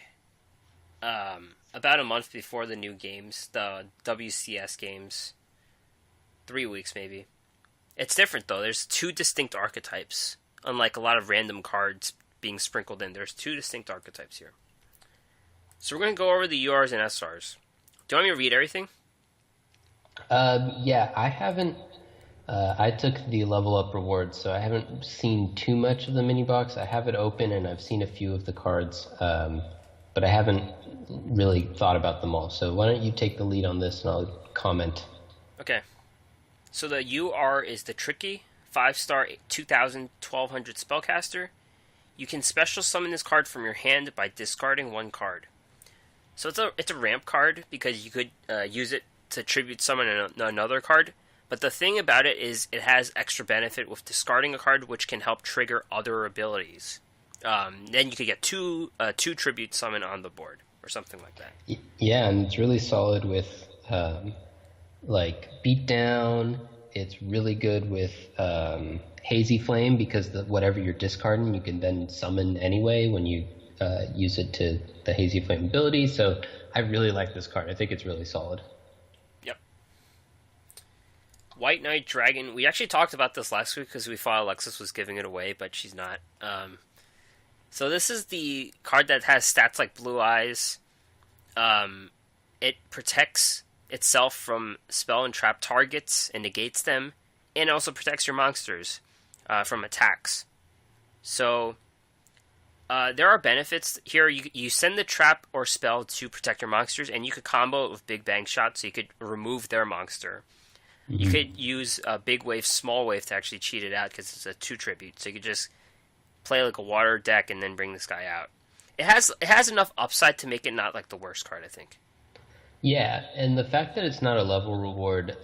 about a month before the new games, the WCS games. 3 weeks maybe. It's different though. There's two distinct archetypes, unlike a lot of random cards being sprinkled in. There's two distinct archetypes here. So we're going to go over the URs and SRs. Do you want me to read everything? Yeah, I haven't. I took the level up reward, so I haven't seen too much of the mini box. I have it open, and I've seen a few of the cards, but I haven't really thought about them all. So why don't you take the lead on this, and I'll comment. Okay. So the UR is the Tricky, 5-star 2000 1200 spellcaster. You can special summon this card from your hand by discarding one card. So it's a ramp card because you could use it to tribute summon another card. But the thing about it is it has extra benefit with discarding a card, which can help trigger other abilities. Then you could get two tribute summon on the board or something like that. Yeah, and it's really solid with like beatdown. It's really good with hazy flame because whatever you're discarding, you can then summon anyway when you use it to the hazy flame ability. So I really like this card. I think it's really solid. Yep. White Knight Dragon. We actually talked about this last week because we thought Alexis was giving it away, but she's not. So this is the card that has stats like Blue Eyes. It protects itself from spell and trap targets and negates them, and also protects your monsters from attacks. So there are benefits here. You send the trap or spell to protect your monsters, and you could combo it with Big Bang Shot, so you could remove their monster. Mm-hmm. You could use Big Wave, Small Wave to actually cheat it out because it's a 2 tribute. So you could just play like a water deck and then bring this guy out. It has enough upside to make it not like the worst card, I think. Yeah, and the fact that it's not a level reward,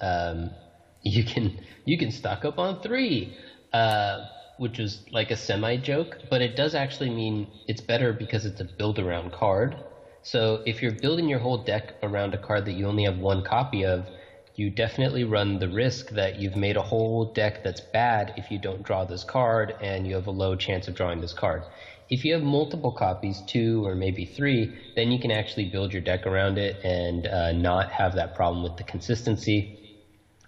you can stock up on 3, which is like a semi joke, but it does actually mean it's better because it's a build around card. So if you're building your whole deck around a card that you only have one copy of, you definitely run the risk that you've made a whole deck that's bad if you don't draw this card, and you have a low chance of drawing this card. If you have multiple copies, 2 or maybe 3, then you can actually build your deck around it and not have that problem with the consistency.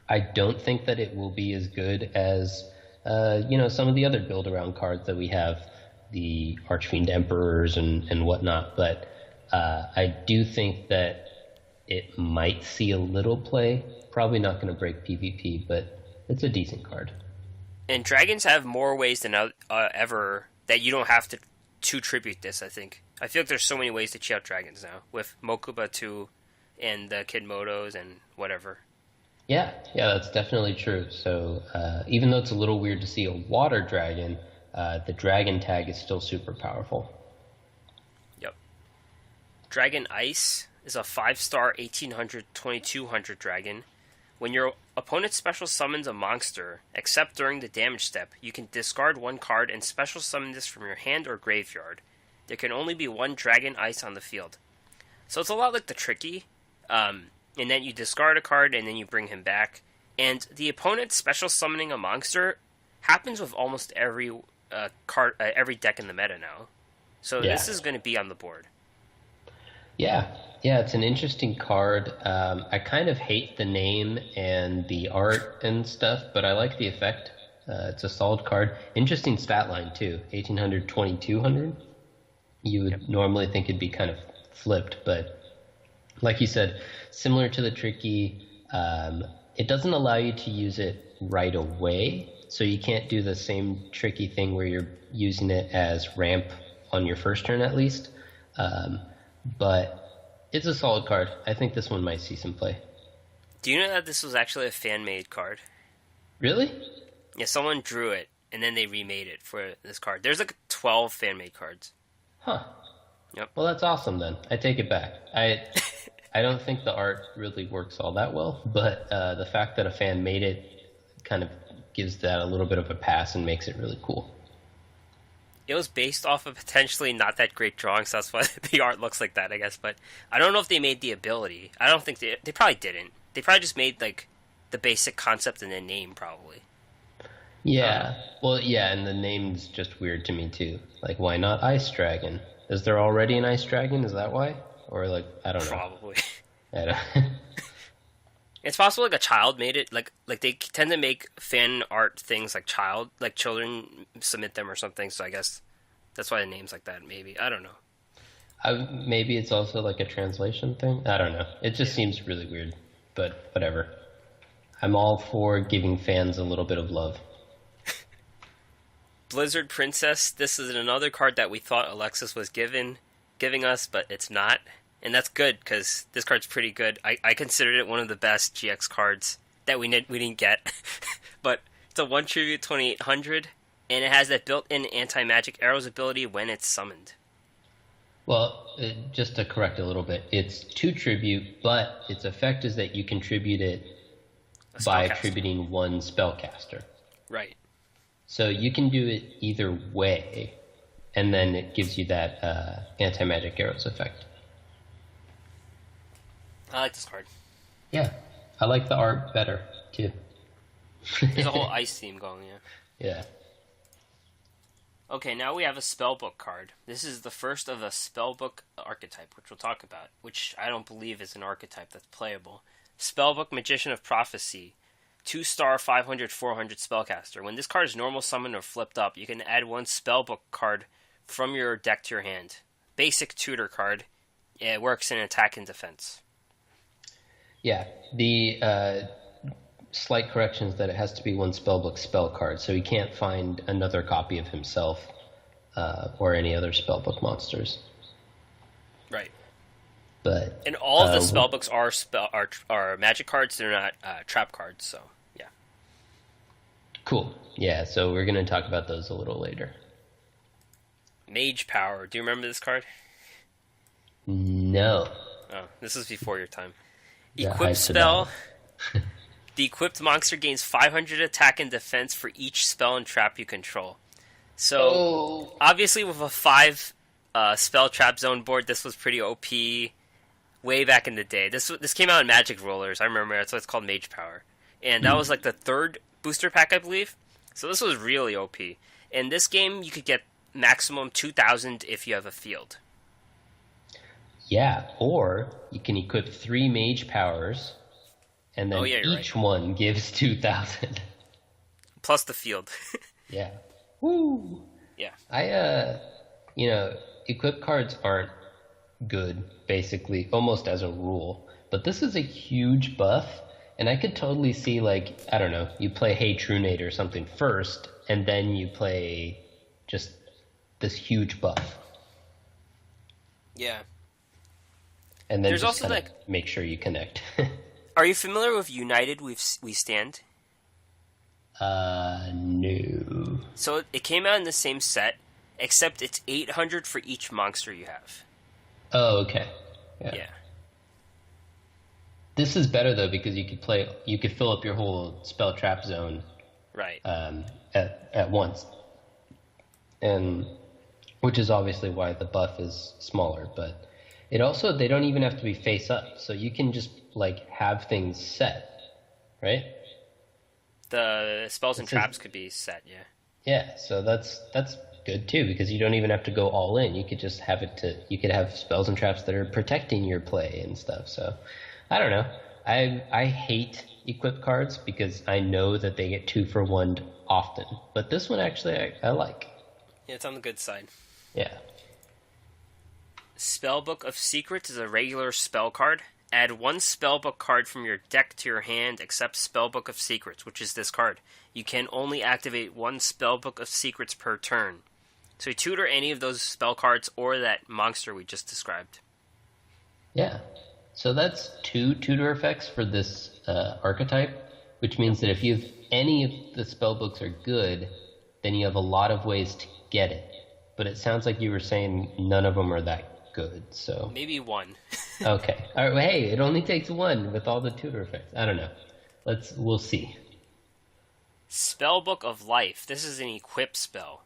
I don't think that it will be as good as some of the other build around cards that we have, the Archfiend Emperors and whatnot, but I do think that it might see a little play. Probably not going to break PvP, but it's a decent card. And dragons have more ways than ever that you don't have to tribute this, I think. I feel like there's so many ways to cheat out dragons now, with Mokuba 2 and the Kid Motos and whatever. Yeah, that's definitely true. So even though it's a little weird to see a water dragon, the dragon tag is still super powerful. Yep. Dragon Ice is a 5-star 1800 2200 dragon. When your opponent special summons a monster, except during the damage step, you can discard one card and special summon this from your hand or graveyard. There can only be one Dragon Ice on the field. So it's a lot like the Tricky, and then you discard a card and then you bring him back. And the opponent special summoning a monster happens with almost every every deck in the meta now. So Yeah. this is going to be on the board. Yeah, yeah, it's an interesting card. I kind of hate the name and the art and stuff, but I like the effect. It's a solid card. Interesting stat line too, 1800, 2200. You would normally think it'd be kind of flipped, but like you said, similar to the Tricky, it doesn't allow you to use it right away, so you can't do the same Tricky thing where you're using it as ramp on your first turn at least. But it's a solid card. I think this one might see some play. Do you know that this was actually a fan-made card? Really? Yeah, someone drew it, and then they remade it for this card. There's like 12 fan-made cards. Huh. Yep. Well, that's awesome then. I take it back. I don't think the art really works all that well, but the fact that a fan made it kind of gives that a little bit of a pass and makes it really cool. It was based off of potentially not that great drawings, so that's why the art looks like that, I guess. But I don't know if they made the ability. I don't think they probably didn't. They probably just made like the basic concept and the name, probably. Yeah. Well, yeah, and the name's just weird to me too. Like, why not Ice Dragon? Is there already an Ice Dragon? Is that why? Or like, I don't know. Probably. I don't... It's possible like a child made it. Like they tend to make fan art things like children submit them or something. So I guess that's why the name's like that. Maybe, I don't know. Maybe it's also like a translation thing. I don't know. It just seems really weird, but whatever. I'm all for giving fans a little bit of love. Blizzard Princess. This is another card that we thought Alexis was giving us, but it's not. And that's good, because this card's pretty good. I considered it one of the best GX cards that we didn't get. But it's a 1 tribute 2800, and it has that built-in anti-magic arrows ability when it's summoned. Well, just to correct a little bit, it's 2 tribute, but its effect is that you contribute it by attributing 1 spellcaster. Right. So you can do it either way, and then it gives you that anti-magic arrows effect. I like this card. Yeah, I like the art better, too. There's a whole ice theme going, yeah. Yeah. Okay, now we have a spellbook card. This is the first of a spellbook archetype, which we'll talk about, which I don't believe is an archetype that's playable. Spellbook Magician of Prophecy. 2-star, 500, 400 spellcaster. When this card is normal summoned or flipped up, you can add 1 spellbook card from your deck to your hand. Basic tutor card. It works in attack and defense. Yeah, the slight correction is that it has to be 1 spellbook spell card, so he can't find another copy of himself or any other spellbook monsters. Right. But and all of the spellbooks are magic cards. They're not trap cards. So yeah. Cool. Yeah. So we're gonna talk about those a little later. Mage Power. Do you remember this card? No. Oh, this is before your time. Yeah, Equip spell. The equipped monster gains 500 attack and defense for each spell and trap you control. So obviously, with a 5 spell trap zone board, this was pretty OP. Way back in the day. This came out in Magic Rollers. I remember that's why it's called Mage Power. And that was like the 3rd booster pack, I believe. So this was really OP. In this game, you could get maximum 2,000 if you have a field. Yeah, or you can equip 3 Mage Powers, and then each one gives 2,000. Plus the field. Yeah. Woo! Yeah. Equip cards aren't good, basically, almost as a rule. But this is a huge buff, and I could totally see, like, I don't know, you play Hey Trunade or something first, and then you play just this huge buff. Yeah. And then there's just also make sure you connect. Are you familiar with United We Stand? No. So it came out in the same set, except it's 800 for each monster you have. Oh, okay. Yeah. This is better though because you could fill up your whole spell trap zone, right? At once, and which is obviously why the buff is smaller. But It also, they don't even have to be face up, so you can just like have things set, right? The spells It and says, traps could be set, yeah. yeah, so that's good too because you don't even have to go all in. You could just have you could have spells and traps that are protecting your play and stuff. So I don't know. I hate equip cards because I know that they get 2 for 1 often, but this one actually I like. Yeah, it's on the good side. Yeah. Spellbook of Secrets is a regular spell card. Add 1 spellbook card from your deck to your hand except Spellbook of Secrets, which is this card. You can only activate 1 Spellbook of Secrets per turn. So you tutor any of those spell cards or that monster we just described. Yeah. So that's 2 tutor effects for this archetype, which means that if you have any of the spell books are good, then you have a lot of ways to get it. But it sounds like you were saying none of them are that good. So Maybe 1. okay. All right. Well, hey, it only takes 1 with all the tutor effects. I don't know. We'll see. Spellbook of Life. This is an equip spell.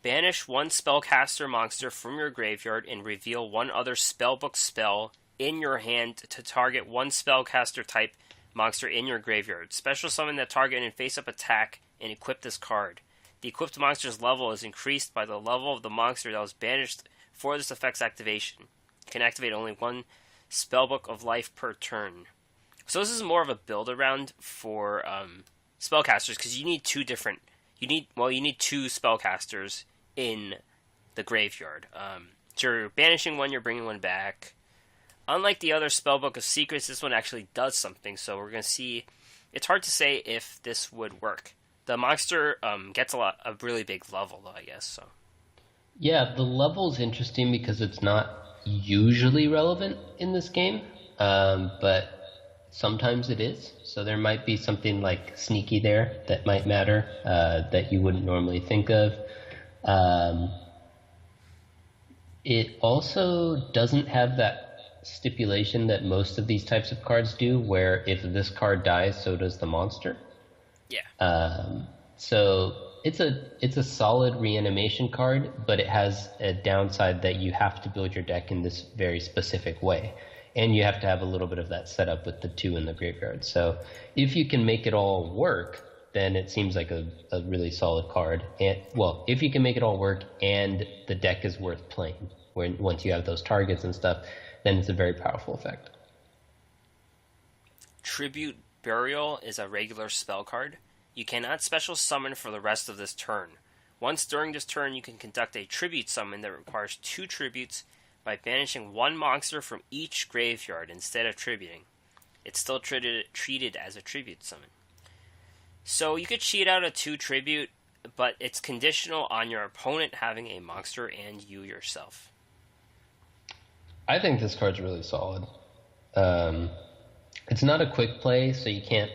Banish 1 spellcaster monster from your graveyard and reveal 1 other spellbook spell in your hand to target 1 spellcaster type monster in your graveyard. Special summon that target and face-up attack and equip this card. The equipped monster's level is increased by the level of the monster that was banished for this effect's activation. You can activate only 1 Spellbook of Life per turn. So this is more of a build-around for spellcasters because you need 2 different... You need 2 spellcasters in the graveyard. So you're banishing 1, you're bringing 1 back. Unlike the other Spellbook of Secrets, this one actually does something, so we're going to see... It's hard to say if this would work. The monster gets a really big level, though, I guess, so... Yeah, the level's interesting because it's not usually relevant in this game, but sometimes it is. So there might be something like sneaky there that might matter that you wouldn't normally think of. It also doesn't have that stipulation that most of these types of cards do, where if this card dies, so does the monster. Yeah. So it's a solid reanimation card, but it has a downside that you have to build your deck in this very specific way. And you have to have a little bit of that setup with the 2 in the graveyard. So if you can make it all work, then it seems like a really solid card. And well, if you can make it all work and the deck is worth playing, once you have those targets and stuff, then it's a very powerful effect. Tribute Burial is a regular spell card. You cannot special summon for the rest of this turn. Once during this turn, you can conduct a tribute summon that requires 2 tributes by banishing 1 monster from each graveyard instead of tributing. It's still treated as a tribute summon. So you could cheat out a 2 tribute, but it's conditional on your opponent having a monster and you yourself. I think this card's really solid. It's not a quick play, so you can't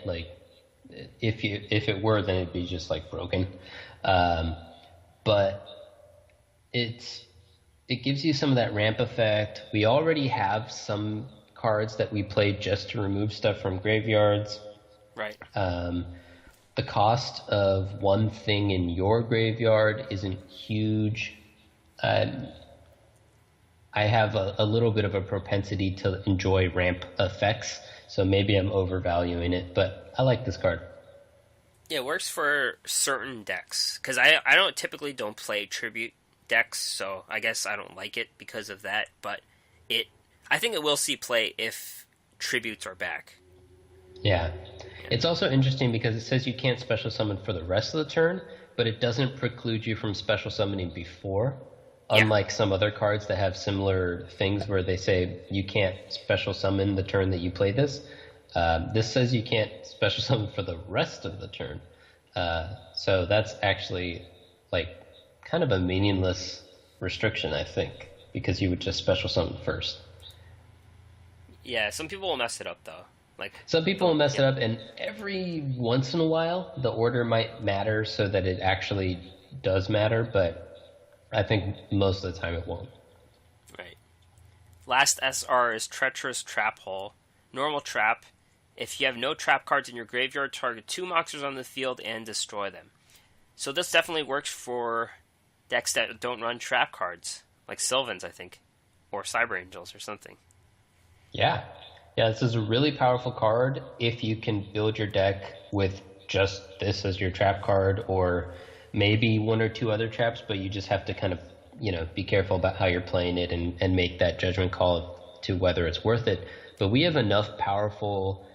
if it were, then it'd be just broken. But it gives you some of that ramp effect. We already have some cards that we played just to remove stuff from graveyards. Right. The cost of 1 thing in your graveyard isn't huge. I have a little bit of a propensity to enjoy ramp effects, so maybe I'm overvaluing it, but I like this card. Yeah, it works for certain decks, because I don't typically play tribute decks, so I guess I don't like it because of that, but I think it will see play if tributes are back. Yeah. It's also interesting because it says you can't special summon for the rest of the turn, but it doesn't preclude you from special summoning before. Yeah. Unlike some other cards that have similar things where they say you can't special summon the turn that you play this. This says you can't special summon for the rest of the turn. So that's actually kind of a meaningless restriction, I think, because you would just special summon first. Yeah, some people will mess it up, though. Some people will mess it up, and every once in a while, the order might matter so that it actually does matter, but I think most of the time it won't. Right. Last SR is Treacherous Trap Hole. Normal trap. If you have no trap cards in your graveyard, target 2 monsters on the field and destroy them. So this definitely works for decks that don't run trap cards, like Sylvans, I think. or Cyber Angels or something. Yeah. Yeah, this is a really powerful card if you can build your deck with just this as your trap card, or maybe one or two other traps, but you just have to kind of, be careful about how you're playing it and make that judgment call to whether it's worth it. But we have enough powerful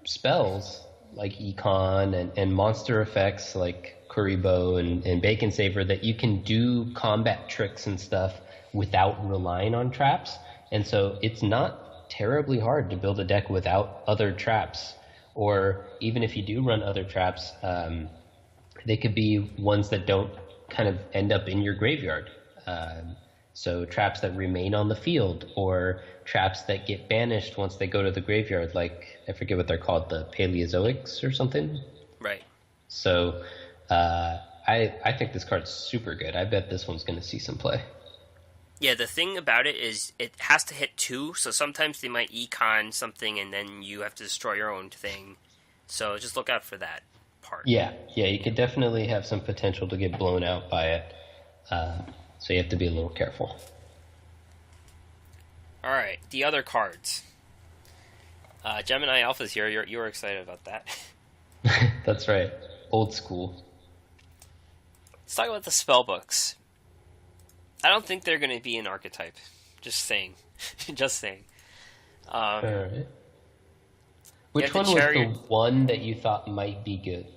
spells like Econ and monster effects like Kuribo and Bacon Saver that you can do combat tricks and stuff without relying on traps. And so it's not terribly hard to build a deck without other traps. Or even if you do run other traps, they could be ones that don't kind of end up in your graveyard. So traps that remain on the field, or traps that get banished once they go to the graveyard, like, I forget what they're called, the Paleozoics or something? Right. So I think this card's super good. I bet this one's going to see some play. Yeah, the thing about it is it has to hit 2, so sometimes they might econ something and then you have to destroy your own thing. So just look out for that part. Yeah, you could definitely have some potential to get blown out by it. So you have to be a little careful. All right, the other cards. Gemini Alpha's here. You were excited about that. That's right. Old school. Let's talk about the spellbooks. I don't think they're going to be an archetype. Just saying. Just saying. All right. Which one was the one that you thought might be good?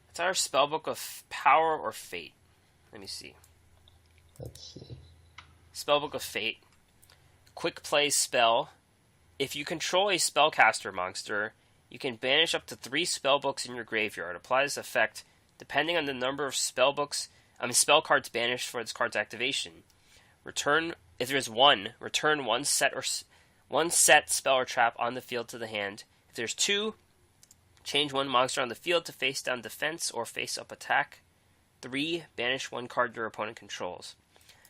It's our spellbook of Power or Fate. Let me see. Let's see. Spellbook of Fate. Quick play spell. If you control a spellcaster monster, you can banish up to 3 spellbooks in your graveyard. Apply this effect depending on the number of spell cards banished for this card's activation. If there's one, return one set spell or trap on the field to the hand. If there's 2, change one monster on the field to face down defense or face up attack. 3, banish one card your opponent controls.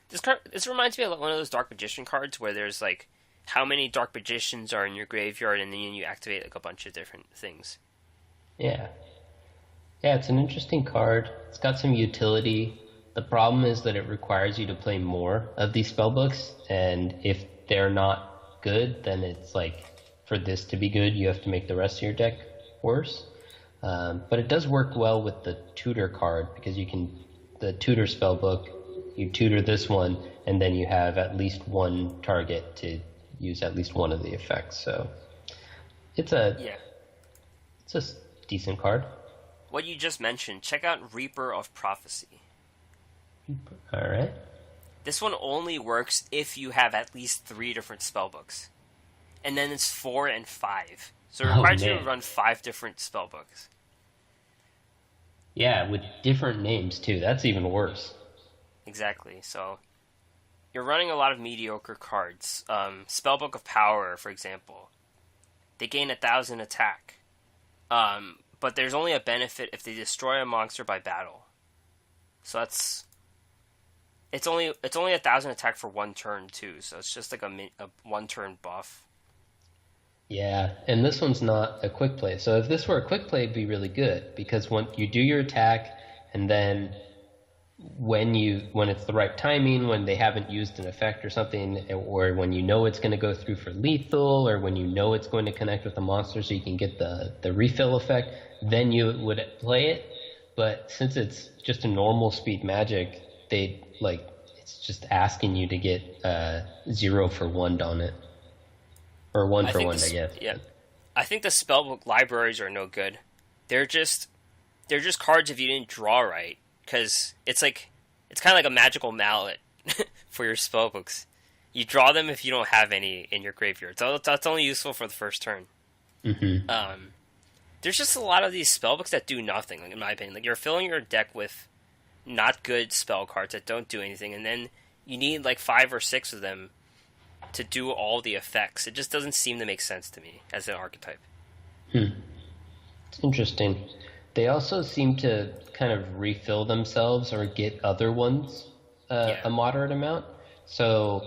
This reminds me of one of those Dark Magician cards where there's like how many Dark Magicians are in your graveyard, and then you activate like a bunch of different things. Yeah, it's an interesting card. It's got some utility. The problem is that it requires you to play more of these spellbooks, and if they're not good, then it's like, for this to be good, you have to make the rest of your deck worse. But it does work well with the tutor card, because the tutor spellbook, you tutor this one, and then you have at least one target to use at least one of the effects. So it's a decent card. What you just mentioned, check out Reaper of Prophecy. All right. This one only works if you have at least 3 different spellbooks. And then it's 4 and 5. So it requires you to run 5 different spellbooks. Yeah, with different names too. That's even worse. Exactly. So you're running a lot of mediocre cards. Spellbook of Power, for example. They gain 1,000 attack. But there's only a benefit if they destroy a monster by battle. So it's only 1,000 attack for 1 turn too. So it's just like a 1 turn buff. Yeah, and this one's not a quick play. So if this were a quick play, it'd be really good, because when you do your attack, and then when it's the right timing, when they haven't used an effect or something, or when you know it's going to go through for lethal, or when you know it's going to connect with the monster so you can get the refill effect, then you would play it. But since it's just a normal speed magic, it's just asking you to get 0 for 1 on it. Or 1 for 1, I guess. Yeah. I think the spellbook libraries are no good. They're just cards if you didn't draw right. Because it's kind of like a magical mallet for your spellbooks. You draw them if you don't have any in your graveyard. So that's only useful for the first turn. Mm-hmm. There's just a lot of these spellbooks that do nothing, in my opinion. Like, you're filling your deck with not good spell cards that don't do anything, and then you need like 5 or 6 of them to do all the effects. It just doesn't seem to make sense to me as an archetype. It's interesting. They also seem to kind of refill themselves or get other ones a moderate amount. So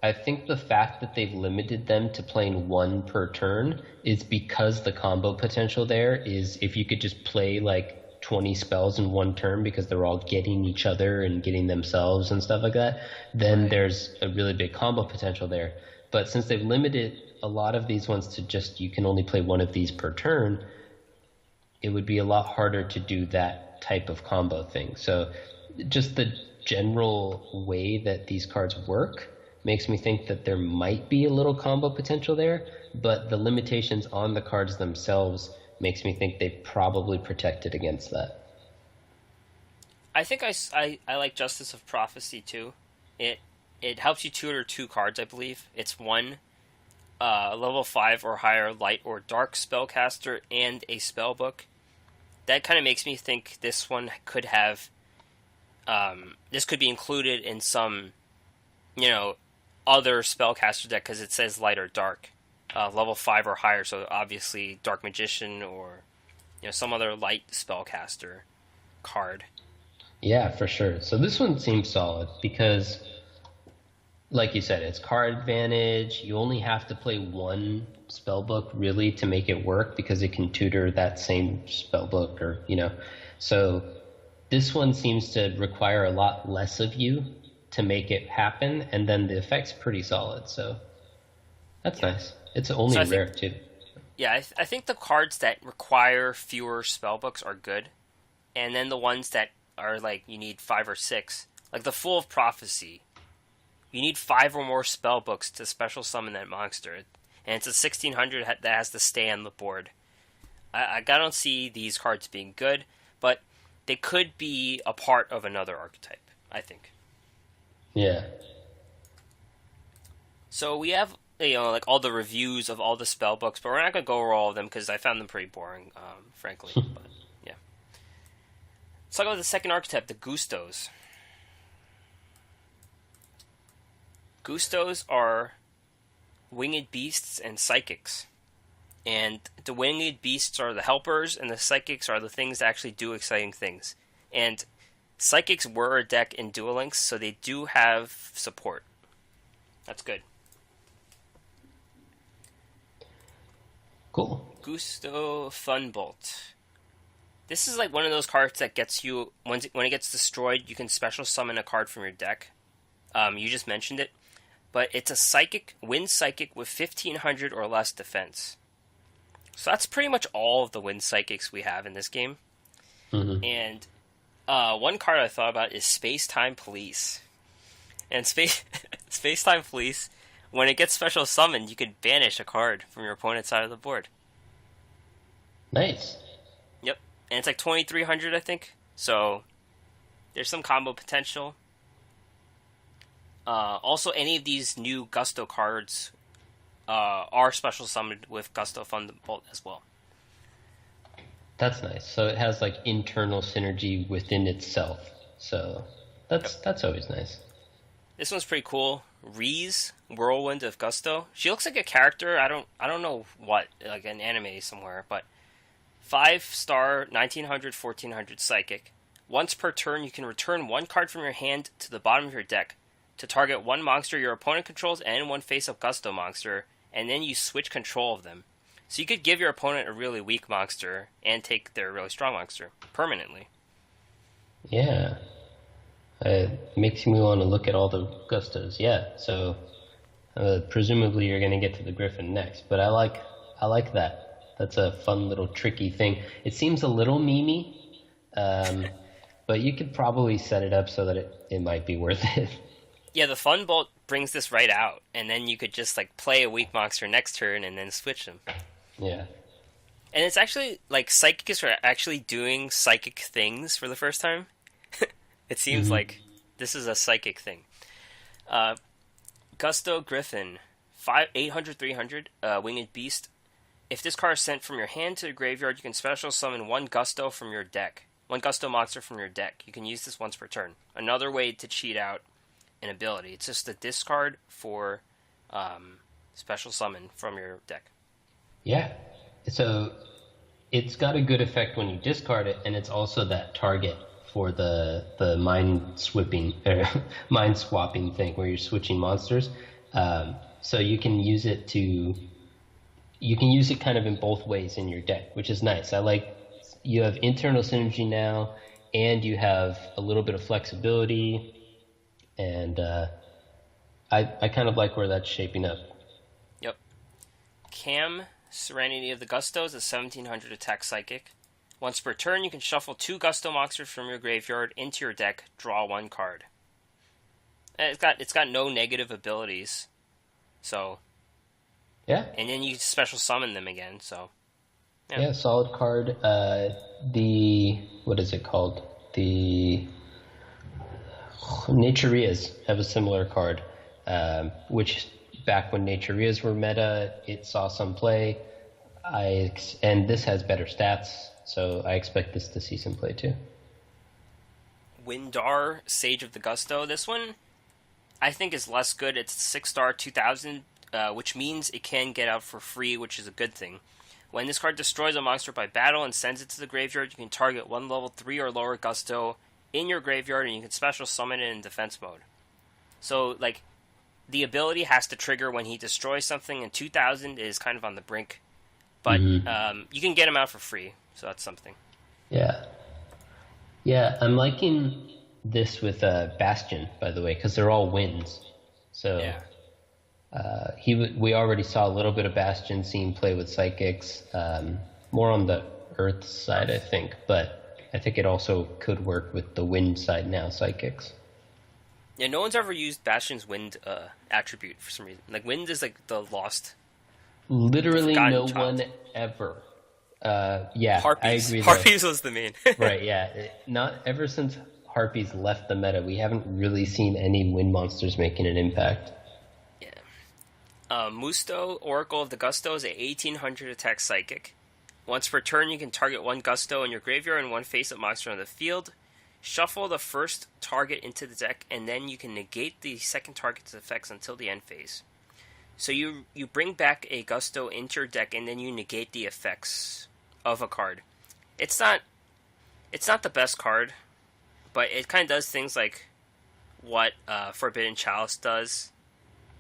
I think the fact that they've limited them to playing 1 per turn is because the combo potential there is, if you could just play like 20 spells in one turn because they're all getting each other and getting themselves and stuff like that, then there's a really big combo potential there. But since they've limited a lot of these ones to just you can only play one of these per turn, it would be a lot harder to do that type of combo thing. So just the general way that these cards work makes me think that there might be a little combo potential there, but the limitations on the cards themselves makes me think they probably protected against that. I think I like Justice of Prophecy too. It helps you tutor 2 cards, I believe. It's one level 5 or higher light or dark spellcaster and a spellbook. That kind of makes me think this one could have this could be included in some, other spellcaster deck because it says light or dark, level 5 or higher. So obviously Dark Magician or some other light spellcaster card. Yeah, for sure. So this one seems solid because, like you said, it's card advantage. You only have to play one spellbook really to make it work because it can tutor that same spellbook So this one seems to require a lot less of you to make it happen, and then the effect's pretty solid. So that's nice. It's only rare too. Yeah, I think the cards that require fewer spellbooks are good, and then the ones that are like you need 5 or 6, like the Fool of Prophecy. You need 5 or more spellbooks to special summon that monster, and it's a 1600 that has to stay on the board. I don't see these cards being good, but they could be a part of another archetype, I think. Yeah. So we have like all the reviews of all the spellbooks, but we're not going to go over all of them because I found them pretty boring, frankly. But yeah. Let's talk about the second archetype, the Gustos. Gustos are winged beasts and psychics. And the winged beasts are the helpers, and the psychics are the things that actually do exciting things. And psychics were a deck in Duel Links, so they do have support. That's good. Cool. Gusto Thunbolt. This is like one of those cards that gets you, when it gets destroyed, you can special summon a card from your deck. You just mentioned it. But it's a psychic, wind psychic with 1500 or less defense. So that's pretty much all of the wind psychics we have in this game. Mm-hmm. And one card I thought about is Space Time Police. And Space Time Police, when it gets special summoned, you could banish a card from your opponent's side of the board. Nice. Yep. And it's like 2300, I think. So there's some combo potential. Also, any of these new Gusto cards are special summoned with Gusto Thunderbolt as well. That's nice. So it has like internal synergy within itself. So that's always nice. This one's pretty cool. Reese, Whirlwind of Gusto. She looks like a character. I don't know what, like an anime somewhere, but 5-star 1900 1400 psychic. Once per turn, you can return one card from your hand to the bottom of your deck to target one monster your opponent controls and one face-up Gusto monster, and then you switch control of them. So you could give your opponent a really weak monster and take their really strong monster permanently. Yeah. It makes me want to look at all the Gustos. Yeah, so presumably you're going to get to the Griffin next, but I like that. That's a fun little tricky thing. It seems a little memey, but you could probably set it up so that it might be worth it. Yeah, the Fun Bolt brings this right out, and then you could just like play a weak monster next turn and then switch them. Yeah. And it's actually, like, psychics are actually doing psychic things for the first time. It seems like this is a psychic thing. Gusto Griffin, 800 300, Winged Beast. If this card is sent from your hand to the graveyard, you can special summon one Gusto from your deck. One Gusto monster from your deck. You can use this once per turn. Another way to cheat out an ability. It's just a discard for special summon from your deck. Yeah. So it's got a good effect when you discard it, and it's also that target for the mind swapping thing where you're switching monsters. So you can use it kind of in both ways in your deck, which is nice. I like you have internal synergy now, and you have a little bit of flexibility, and I kind of like where that's shaping up. Yep. Cam, Serenity of the Gustos, a 1700 attack psychic. Once per turn, you can shuffle 2 Gusto monsters from your graveyard into your deck, draw 1 card. And it's got no negative abilities, so Yeah. and then you can special summon them again. So Yeah, solid card. What is it called? The Naturias have a similar card, which back when Naturias were meta, it saw some play. And this has better stats, so I expect this to see some play too. Windar, Sage of the Gusto. This one, I think, is less good. It's 6-star 2000, which means it can get out for free, which is a good thing. When this card destroys a monster by battle and sends it to the graveyard, you can target 1 level 3 or lower Gusto in your graveyard, and you can special summon it in defense mode. So, like, the ability has to trigger when he destroys something, and 2000 is kind of on the brink. But you can get him out for free, so that's something. Yeah. Yeah, I'm liking this with Bastion, by the way, because they're all wins. So Yeah. We already saw a little bit of Bastion seeing play with Psychics, more on the Earth side, I think. But I think it also could work with the Wind side now, Psychics. Yeah, no one's ever used Bastion's Wind attribute for some reason. Like, Wind is like the lost... Literally no child. one ever. Yeah, Harpies. I agree. Harpies was the main. Right, yeah. Not ever since Harpies left the meta, we haven't really seen any wind monsters making an impact. Yeah. Musto, Oracle of the Gusto, is a 1800 attack psychic. Once per turn, you can target 1 Gusto in your graveyard and 1 face-up monster on the field. Shuffle the first target into the deck, and then you can negate the second target's effects until the end phase. So you bring back a Gusto into your deck, and then you negate the effects of a card. It's not the best card, but it kind of does things like what Forbidden Chalice does,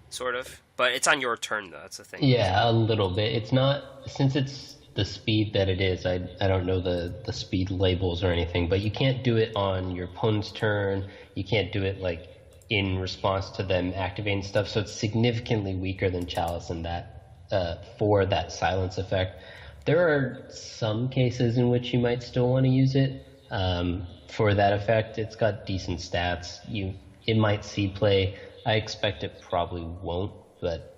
sort of. But it's on your turn, though. That's the thing. Yeah, a little bit. It's not, since it's the speed that it is, I don't know the speed labels or anything, but you can't do it on your opponent's turn. You can't do it like in response to them activating stuff, so it's significantly weaker than Chalice in that for that silence effect. There are some cases in which you might still want to use it for that effect. It's got decent stats. It might see play. I expect it probably won't, but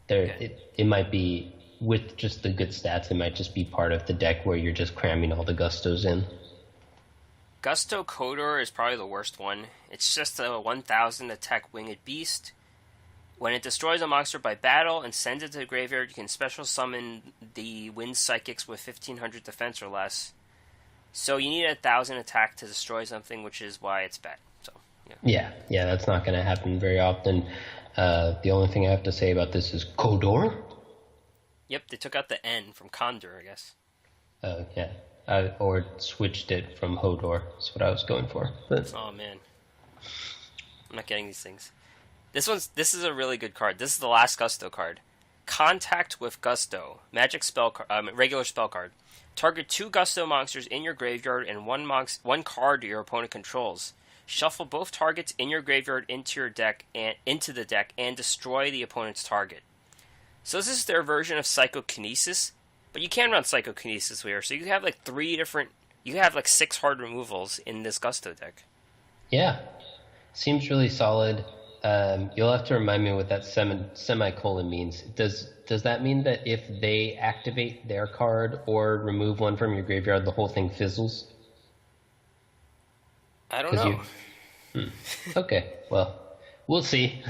it might be, with just the good stats, it might just be part of the deck where you're just cramming all the Gustos in. Gusto Kodor is probably the worst one. It's just a 1000 attack winged beast. When it destroys a monster by battle and sends it to the graveyard, you can special summon the Wind Psychics with 1500 defense or less. So you need 1000 attack to destroy something, which is why it's bad. So yeah, that's not going to happen very often. The only thing I have to say about this is Kodor. Yep, they took out the N from Condor, I guess. Yeah. Or switched it from Hodor. That's what I was going for. But... Oh man, I'm not getting these things. This is a really good card. This is the last Gusto card. Contact with Gusto, magic spell regular spell card. Target 2 Gusto monsters in your graveyard and one card your opponent controls. Shuffle both targets in your graveyard into the deck and destroy the opponent's target. So this is their version of Psychokinesis. But you can run Psychokinesis here, so you can have like 6 hard removals in this Gusto deck. Yeah, seems really solid. You'll have to remind me what that semicolon means. Does that mean that if they activate their card or remove one from your graveyard, the whole thing fizzles? I don't know. Okay, well, we'll see.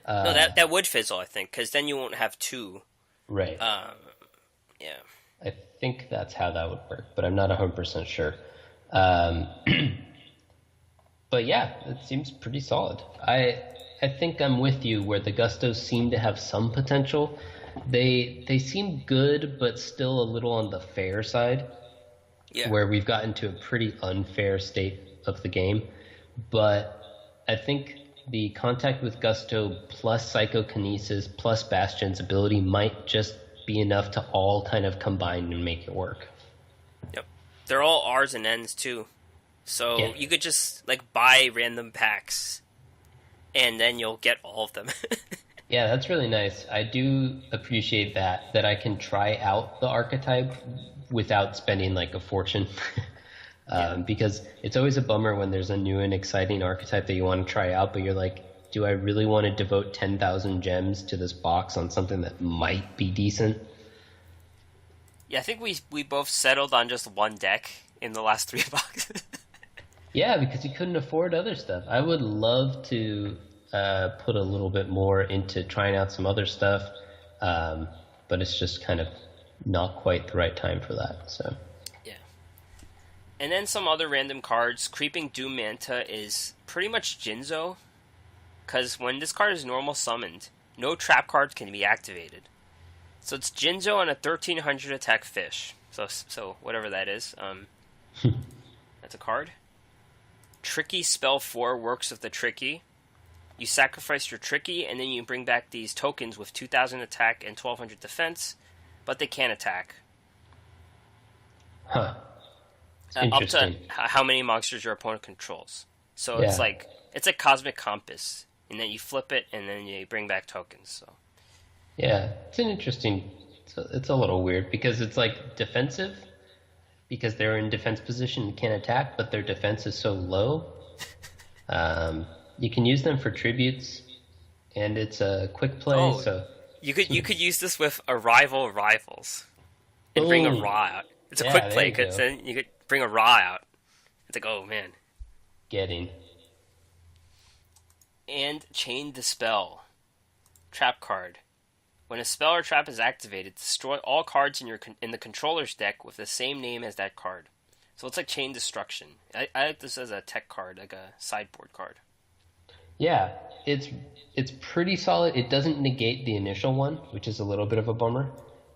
No, that would fizzle, I think, because then you won't have 2. Right. Yeah. I think that's how that would work, but I'm not 100% sure. But yeah, it seems pretty solid. I think I'm with you where the Gustos seem to have some potential. They seem good, but still a little on the fair side. Yeah. Where we've gotten to a pretty unfair state of the game. But I think the contact with Gusto plus Psychokinesis plus Bastion's ability might just be enough to all kind of combine and make it work. Yep. They're all R's and N's too. So Yeah. you could just like buy random packs and then you'll get all of them. Yeah, that's really nice. I do appreciate that I can try out the archetype without spending like a fortune. Because it's always a bummer when there's a new and exciting archetype that you want to try out, but you're like, do I really want to devote 10,000 gems to this box on something that might be decent? Yeah, I think we both settled on just one deck in the last 3 boxes. Yeah, because you couldn't afford other stuff. I would love to put a little bit more into trying out some other stuff, but it's just kind of not quite the right time for that. So yeah. And then some other random cards. Creeping Doom Manta is pretty much Jinzo, because when this card is normal summoned, no trap cards can be activated. So it's Jinzo and a 1300 attack fish. So whatever that is. That's a card. Tricky Spell 4 works with the Tricky. You sacrifice your Tricky, and then you bring back these tokens with 2000 attack and 1200 defense, but they can't attack. Huh. Up to how many monsters your opponent controls. So it's like Cosmic Compass, and then you flip it, and then you bring back tokens. So yeah, it's an interesting. It's a little weird because it's like defensive, because they're in defense position and can't attack, but their defense is so low. You can use them for tributes, and it's a quick play. So you could use this with Arrival Rivals and bring a Ra out. It's a quick play because then you could bring a Ra out. It's like, oh man. And Chain Dispel, trap card. When a spell or trap is activated, destroy all cards in the controller's deck with the same name as that card. So it's like Chain Destruction. I like this as a tech card, like a sideboard card. Yeah, it's pretty solid. It doesn't negate the initial one, which is a little bit of a bummer,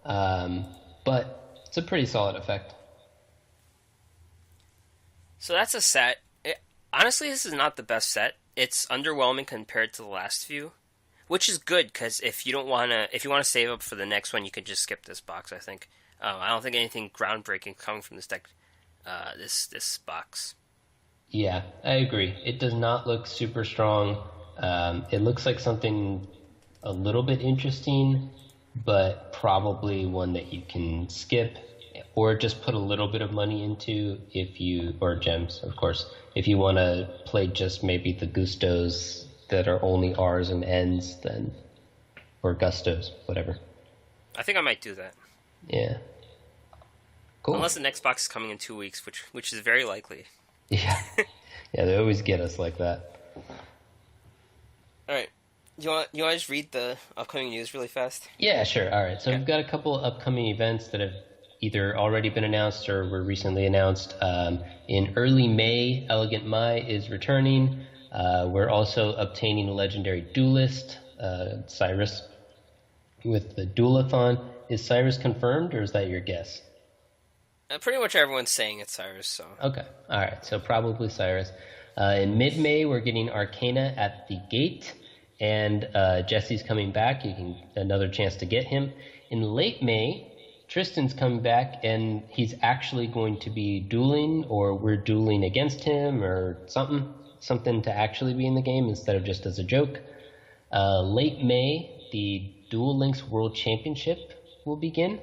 but it's a pretty solid effect. So that's a set. Honestly, this is not the best set. It's underwhelming compared to the last few, which is good because if you want to save up for the next one, you could just skip this box. I think. I don't think anything groundbreaking coming from this deck. This box. Yeah, I agree. It does not look super strong. It looks like something a little bit interesting, but probably one that you can skip or just put a little bit of money into or gems, of course, if you want to play just maybe the Gustos that are only R's and N's, then, or Gustos, whatever. I think I might do that. Yeah. Cool. Unless the next box is coming in 2 weeks, which is very likely. Yeah. Yeah, they always get us like that. All right. You want to just read the upcoming news really fast? Yeah, sure. All right. So we've got a couple upcoming events that have either already been announced or were recently announced. In early May, Elegant Mai is returning. We're also obtaining a legendary Duelist, Syrus, with the Duel-a-thon. Is Syrus confirmed, or is that your guess? Pretty much everyone's saying it's Syrus. So okay, all right. So probably Syrus. In mid-May, we're getting Arkana at the gate, and Jesse's coming back. You can another chance to get him. In late May, Tristan's coming back, and he's actually going to be dueling, or we're dueling against him, or something to actually be in the game instead of just as a joke. Late May, the Duel Links World Championship will begin.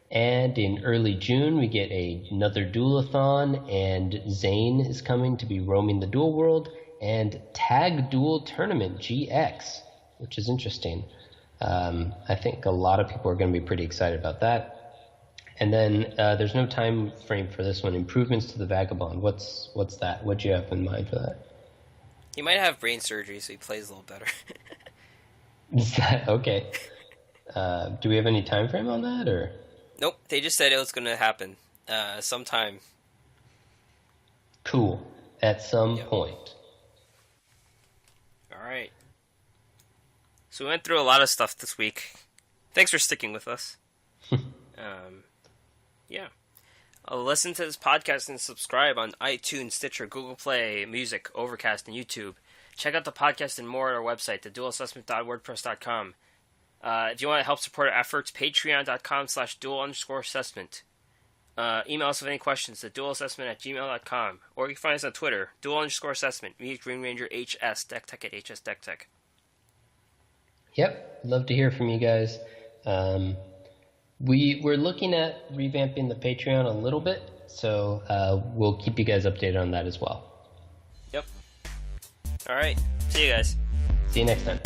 And in early June, we get another Duel-a-thon, and Zane is coming to be roaming the Duel World, and Tag Duel Tournament GX, which is interesting. I think a lot of people are going to be pretty excited about that. And then there's no time frame for this one. Improvements to the Vagabond. What's that? What do you have in mind for that? He might have brain surgery, so he plays a little better. Okay. Do we have any time frame on that, or? Nope. They just said it was going to happen sometime. Cool. At some point. All right. So we went through a lot of stuff this week. Thanks for sticking with us. Yeah. Listen to this podcast and subscribe on iTunes, Stitcher, Google Play, Music, Overcast, and YouTube. Check out the podcast and more at our website, theduelassessment.wordpress.com. If you want to help support our efforts, patreon.com/duel_assessment. Email us with any questions at duelassessment@gmail.com. Or you can find us on Twitter, duel_assessment. Me, Green Ranger HS, DeckTech at HS DeckTech. Yep, love to hear from you guys. We're looking at revamping the Patreon a little bit, so we'll keep you guys updated on that as well. Yep. All right. See you guys. See you next time.